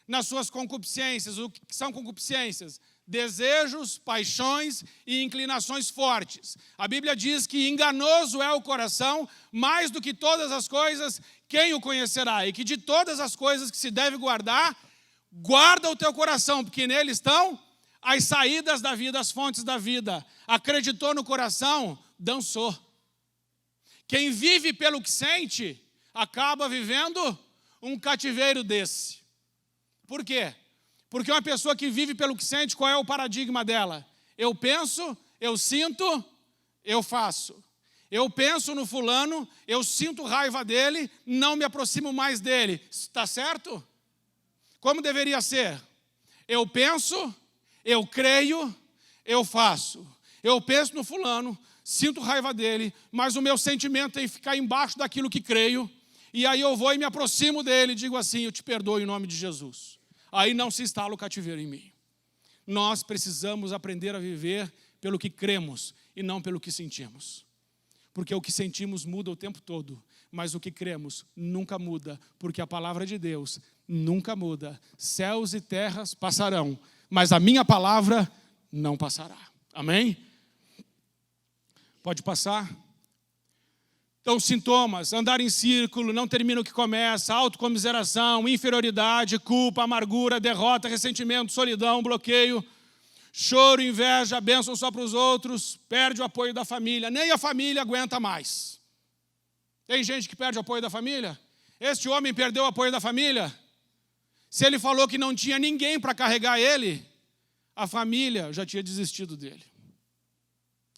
Nas suas concupiscências. O que são concupiscências? Desejos, paixões e inclinações fortes. A Bíblia diz que enganoso é o coração, mais do que todas as coisas, quem o conhecerá? E que de todas as coisas que se deve guardar, guarda o teu coração, porque nele estão as saídas da vida, as fontes da vida. Acreditou no coração, dançou. Quem vive pelo que sente, acaba vivendo um cativeiro desse. Por quê? Porque uma pessoa que vive pelo que sente, qual é o paradigma dela? Eu penso, eu sinto, eu faço. Eu penso no fulano, eu sinto raiva dele, não me aproximo mais dele. Está certo? Como deveria ser? Eu penso, eu creio, eu faço. Eu penso no fulano, sinto raiva dele, mas o meu sentimento é ficar embaixo daquilo que creio, e aí eu vou e me aproximo dele e digo assim, eu te perdoo em nome de Jesus. Aí não se instala o cativeiro em mim. Nós precisamos aprender a viver pelo que cremos e não pelo que sentimos. Porque o que sentimos muda o tempo todo, mas o que cremos nunca muda, porque a palavra de Deus nunca muda. Céus e terras passarão, mas a minha palavra não passará. Amém? Pode passar? Então, sintomas, andar em círculo, não termina o que começa, autocomiseração, inferioridade, culpa, amargura, derrota, ressentimento, solidão, bloqueio, choro, inveja, bênção só para os outros, perde o apoio da família, nem a família aguenta mais. Tem gente que perde o apoio da família? Este homem perdeu o apoio da família? Se ele falou que não tinha ninguém para carregar ele, a família já tinha desistido dele.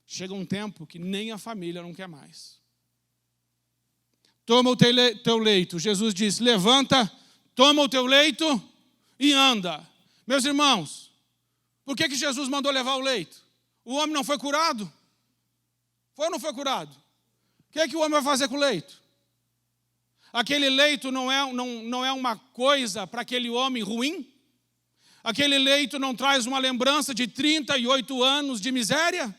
Chega um tempo que nem a família não quer mais. Toma o teu leito. Jesus disse, levanta, toma o teu leito e anda. Meus irmãos, por que Jesus mandou levar o leito? O homem não foi curado? Foi ou não foi curado? O que o homem vai fazer com o leito? Aquele leito não é uma coisa para aquele homem ruim? Aquele leito não traz uma lembrança de 38 anos de miséria?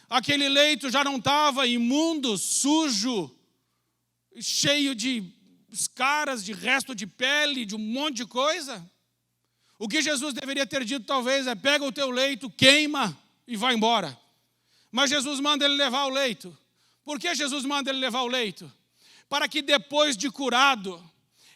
Aquele leito já não estava imundo, sujo, cheio de escaras, de resto de pele, de um monte de coisa? O que Jesus deveria ter dito talvez é, pega o teu leito, queima e vai embora. Mas Jesus manda ele levar o leito. Por que Jesus manda ele levar o leito? Para que depois de curado,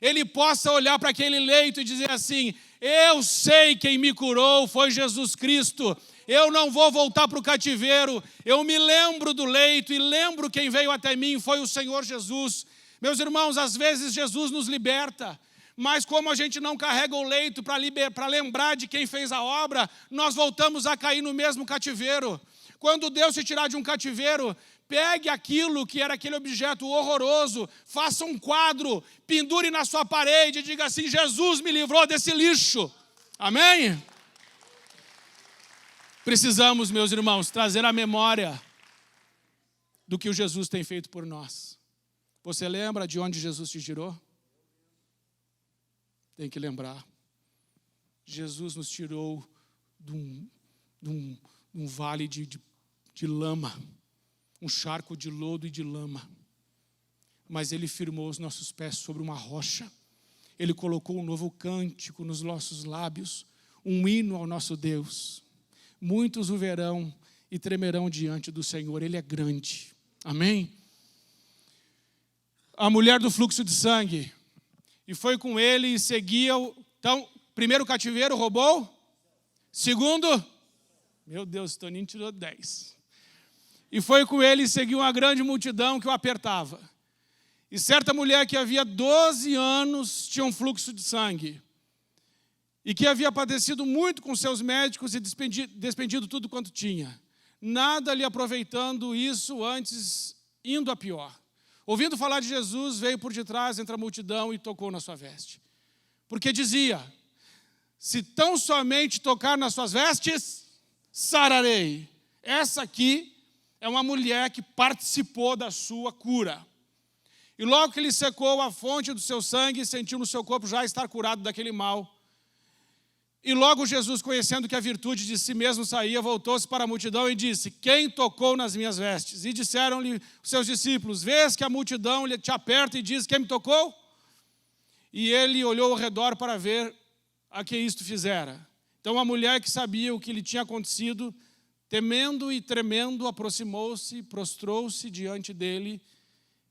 ele possa olhar para aquele leito e dizer assim, eu sei quem me curou, foi Jesus Cristo. Eu não vou voltar para o cativeiro, eu me lembro do leito e lembro quem veio até mim, foi o Senhor Jesus. Meus irmãos, às vezes Jesus nos liberta, mas como a gente não carrega o leito para lembrar de quem fez a obra, nós voltamos a cair no mesmo cativeiro. Quando Deus te tirar de um cativeiro, pegue aquilo que era aquele objeto horroroso, faça um quadro, pendure na sua parede e diga assim, Jesus me livrou desse lixo. Amém? Precisamos, meus irmãos, trazer a memória do que o Jesus tem feito por nós. Você lembra de onde Jesus te tirou? Tem que lembrar. Jesus nos tirou de um vale de lama, um charco de lodo e de lama. Mas Ele firmou os nossos pés sobre uma rocha. Ele colocou um novo cântico nos nossos lábios, um hino ao nosso Deus. Muitos o verão e tremerão diante do Senhor. Ele é grande. Amém? A mulher do fluxo de sangue. E foi com ele e seguia. Então, primeiro cativeiro, roubou. Segundo, meu Deus, Toninho tirou 10. E foi com ele e seguiu uma grande multidão que o apertava. E certa mulher que havia 12 anos tinha um fluxo de sangue. E que havia padecido muito com seus médicos e despendido tudo quanto tinha. Nada lhe aproveitando isso, antes indo a pior. Ouvindo falar de Jesus, veio por detrás entre a multidão e tocou na sua veste. Porque dizia: se tão somente tocar nas suas vestes, sararei. Essa aqui é uma mulher que participou da sua cura. E logo que ele secou a fonte do seu sangue, sentiu no seu corpo já estar curado daquele mal. E logo Jesus, conhecendo que a virtude de si mesmo saía, voltou-se para a multidão e disse: quem tocou nas minhas vestes? E disseram-lhe os seus discípulos: vês que a multidão te aperta e diz: quem me tocou? E ele olhou ao redor para ver a que isto fizera. Então a mulher, que sabia o que lhe tinha acontecido, temendo e tremendo, aproximou-se, prostrou-se diante dele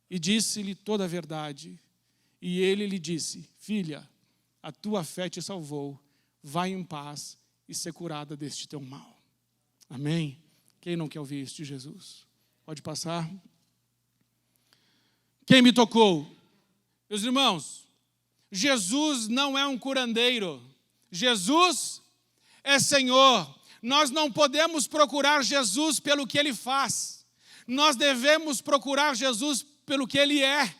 e disse-lhe toda a verdade. E ele lhe disse: filha, a tua fé te salvou. Vai em paz e ser curada deste teu mal. Amém? Quem não quer ouvir isso de Jesus? Pode passar. Quem me tocou? Meus irmãos, Jesus não é um curandeiro. Jesus é Senhor. Nós não podemos procurar Jesus pelo que Ele faz. Nós devemos procurar Jesus pelo que Ele é.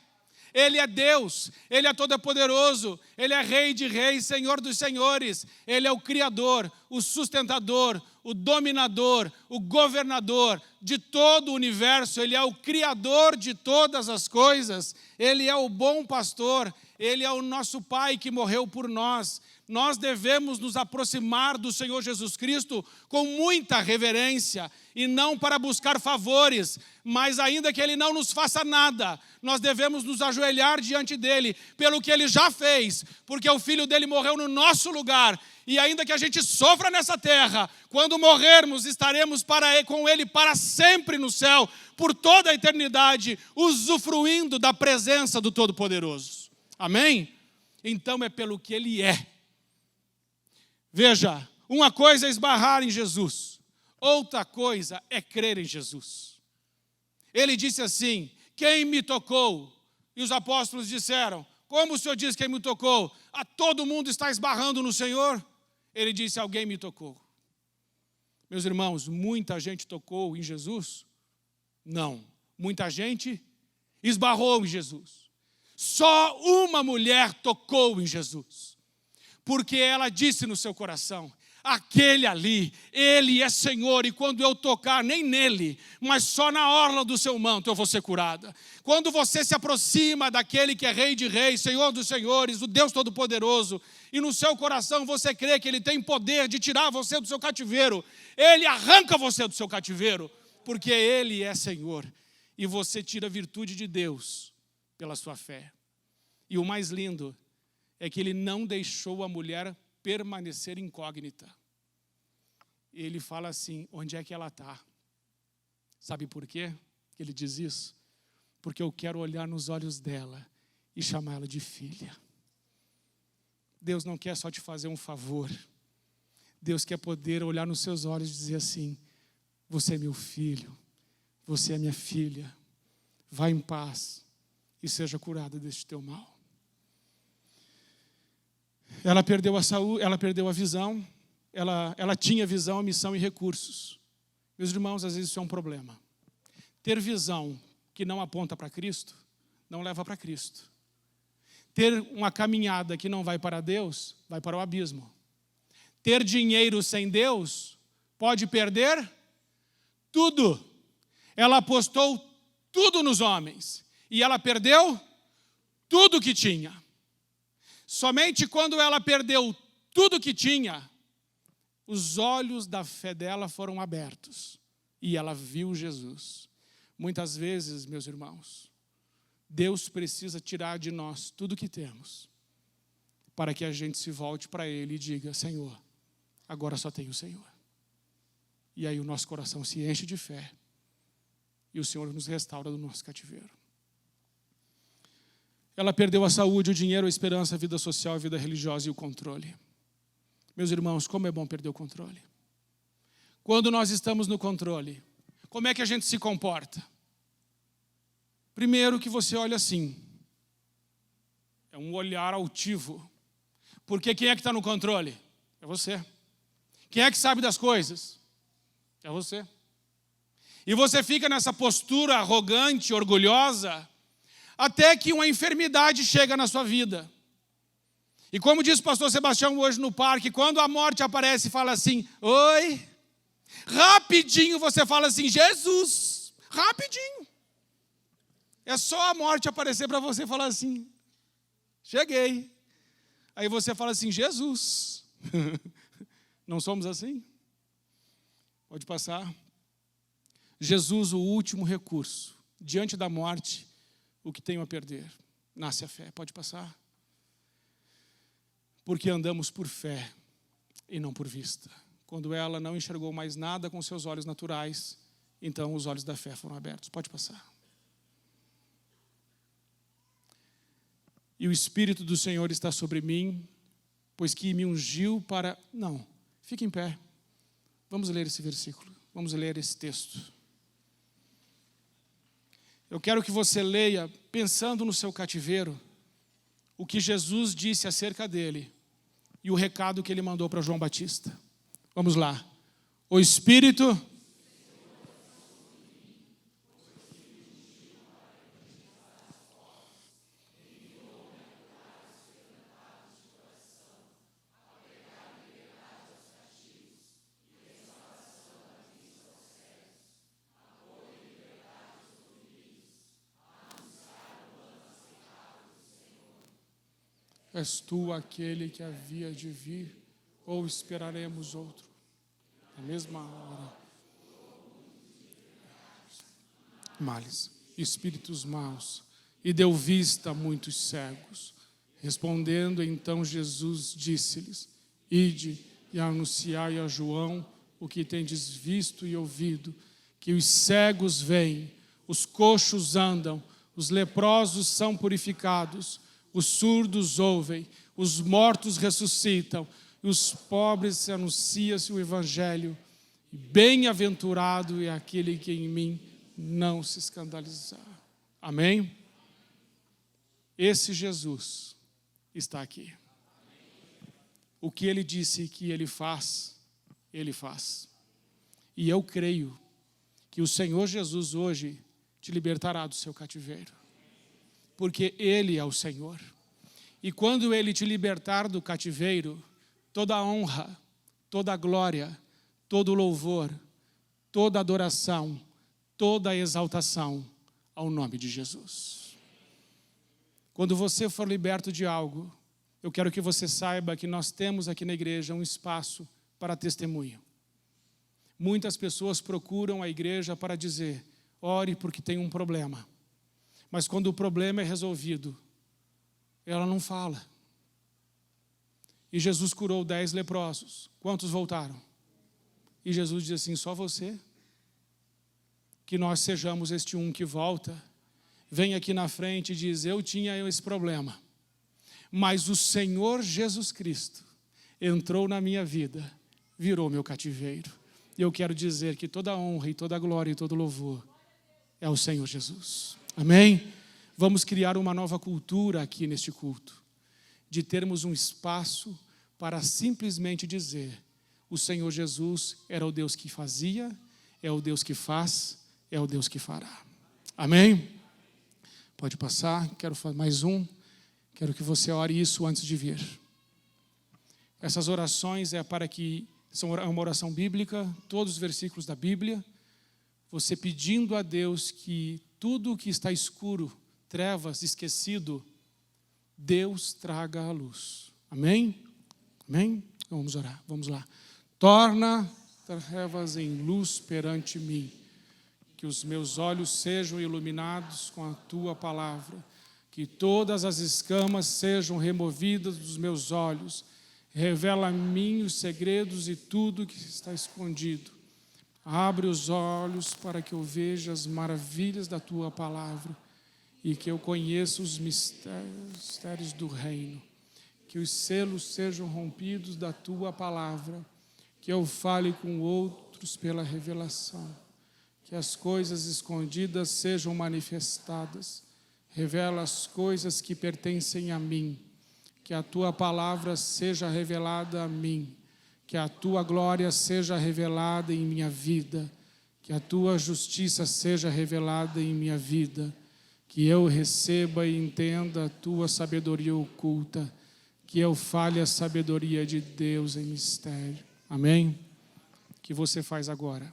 Ele é Deus, Ele é todo-poderoso, Ele é Rei de reis, Senhor dos senhores. Ele é o Criador, o sustentador, o dominador, o governador de todo o universo. Ele é o Criador de todas as coisas. Ele é o bom pastor, Ele é o nosso Pai que morreu por nós. Nós devemos nos aproximar do Senhor Jesus Cristo com muita reverência e não para buscar favores, mas ainda que Ele não nos faça nada, nós devemos nos ajoelhar diante dEle pelo que Ele já fez, porque o Filho dEle morreu no nosso lugar. E ainda que a gente sofra nessa terra, quando morrermos, estaremos com Ele para sempre no céu, por toda a eternidade, usufruindo da presença do Todo-Poderoso. Amém? Então é pelo que Ele é. Veja, uma coisa é esbarrar em Jesus, outra coisa é crer em Jesus. Ele disse assim: quem me tocou? E os apóstolos disseram: como o Senhor diz quem me tocou? A todo mundo está esbarrando no Senhor? Ele disse: alguém me tocou. Meus irmãos, muita gente tocou em Jesus? Não. Muita gente esbarrou em Jesus. Só uma mulher tocou em Jesus. Porque ela disse no seu coração: aquele ali, Ele é Senhor, e quando eu tocar, nem nele, mas só na orla do seu manto eu vou ser curada. Quando você se aproxima daquele que é Rei de reis, Senhor dos senhores, o Deus Todo-Poderoso, e no seu coração você crê que Ele tem poder de tirar você do seu cativeiro, Ele arranca você do seu cativeiro, porque Ele é Senhor, e você tira a virtude de Deus pela sua fé. E o mais lindo é que Ele não deixou a mulher permanecer incógnita. Ele fala assim: onde é que ela está? Sabe por quê que Ele diz isso? Porque eu quero olhar nos olhos dela e chamá-la de filha. Deus não quer só te fazer um favor. Deus quer poder olhar nos seus olhos e dizer assim: você é meu filho, você é minha filha. Vá em paz e seja curada deste teu mal. Ela perdeu a saúde, ela perdeu a visão, ela tinha visão, missão e recursos. Meus irmãos, às vezes isso é um problema. Ter visão que não aponta para Cristo, não leva para Cristo. Ter uma caminhada que não vai para Deus, vai para o abismo. Ter dinheiro sem Deus, pode perder tudo. Ela apostou tudo nos homens e ela perdeu tudo que tinha. Somente quando ela perdeu tudo que tinha, os olhos da fé dela foram abertos e ela viu Jesus. Muitas vezes, meus irmãos, Deus precisa tirar de nós tudo que temos para que a gente se volte para Ele e diga: Senhor, agora só tenho o Senhor. E aí o nosso coração se enche de fé e o Senhor nos restaura do nosso cativeiro. Ela perdeu a saúde, o dinheiro, a esperança, a vida social, a vida religiosa e o controle. Meus irmãos, como é bom perder o controle. Quando nós estamos no controle, como é que a gente se comporta? Primeiro que você olha assim: um olhar altivo. Porque quem é que está no controle? É você. Quem é que sabe das coisas? É você. E você fica nessa postura arrogante, orgulhosa, até que uma enfermidade chega na sua vida. E como disse o pastor Sebastião hoje no parque, quando a morte aparece e fala assim, oi, rapidinho você fala assim, Jesus, rapidinho. É só a morte aparecer para você falar assim, cheguei. Aí você fala assim, Jesus. Não somos assim? Pode passar. Jesus, o último recurso. Diante da morte, o que tenho a perder? Nasce a fé. Pode passar. Porque andamos por fé e não por vista. Quando ela não enxergou mais nada com seus olhos naturais, então os olhos da fé foram abertos. Pode passar. E o Espírito do Senhor está sobre mim, pois que me ungiu para... Não, fique em pé. Vamos ler esse versículo. Vamos ler esse texto. Eu quero que você leia, pensando no seu cativeiro, o que Jesus disse acerca dele e o recado que ele mandou para João Batista. Vamos lá. O Espírito... És tu aquele que havia de vir, ou esperaremos outro? Na mesma hora. Males, espíritos maus, e deu vista a muitos cegos. Respondendo então Jesus disse-lhes, ide e anunciai a João o que tendes visto e ouvido, que os cegos veem, os coxos andam, os leprosos são purificados, os surdos ouvem, os mortos ressuscitam, e os pobres se anuncia-se o Evangelho. E bem-aventurado é aquele que em mim não se escandalizar. Amém? Esse Jesus está aqui. O que ele disse que ele faz, ele faz. E eu creio que o Senhor Jesus hoje te libertará do seu cativeiro. Porque Ele é o Senhor. E quando Ele te libertar do cativeiro, toda a honra, toda a glória, todo o louvor, toda a adoração, toda a exaltação ao nome de Jesus. Quando você for liberto de algo, eu quero que você saiba que nós temos aqui na igreja um espaço para testemunho. Muitas pessoas procuram a igreja para dizer, ore porque tem um problema. Mas quando o problema é resolvido, ela não fala. E Jesus curou 10 leprosos. Quantos voltaram? E Jesus diz assim, só você? Que nós sejamos este um que volta, vem aqui na frente e diz, eu tinha esse problema. Mas o Senhor Jesus Cristo entrou na minha vida, virou meu cativeiro. E eu quero dizer que toda a honra e toda a glória e todo o louvor é o Senhor Jesus. Amém? Vamos criar uma nova cultura aqui neste culto, de termos um espaço para simplesmente dizer, o Senhor Jesus era o Deus que fazia, é o Deus que faz, é o Deus que fará. Amém? Pode passar, quero fazer mais um, quero que você ore isso antes de vir. Essas orações é para que, são uma oração bíblica, todos os versículos da Bíblia, você pedindo a Deus que tudo o que está escuro, trevas, esquecido, Deus traga a luz. Amém? Amém? Vamos orar, vamos lá. Torna trevas em luz perante mim, que os meus olhos sejam iluminados com a tua palavra, que todas as escamas sejam removidas dos meus olhos, revela a mim os segredos e tudo que está escondido. Abre os olhos para que eu veja as maravilhas da tua palavra e que eu conheça os mistérios do reino. Que os selos sejam rompidos da tua palavra, que eu fale com outros pela revelação, que as coisas escondidas sejam manifestadas. revela as coisas que pertencem a mim, que a tua palavra seja revelada a mim, que a tua glória seja revelada em minha vida, que a tua justiça seja revelada em minha vida, que eu receba e entenda a tua sabedoria oculta, que eu fale a sabedoria de Deus em mistério. Amém? O que você faz agora?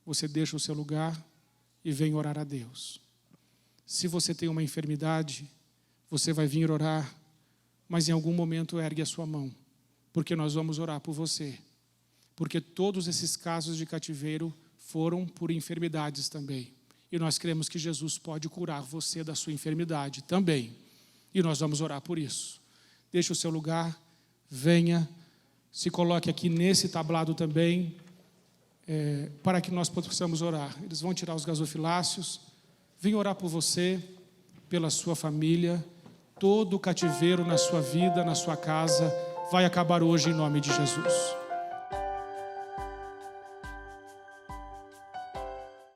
Você deixa o seu lugar e vem orar a Deus. Se você tem uma enfermidade, você vai vir orar, mas em algum momento ergue a sua mão, porque nós vamos orar por você. Porque todos esses casos de cativeiro foram por enfermidades também. E nós cremos que Jesus pode curar você da sua enfermidade também. E nós vamos orar por isso. Deixe o seu lugar, venha, se coloque aqui nesse tablado também, para que nós possamos orar. Eles vão tirar os gasofiláceos. Vem orar por você, pela sua família. Todo o cativeiro na sua vida, na sua casa, vai acabar hoje em nome de Jesus.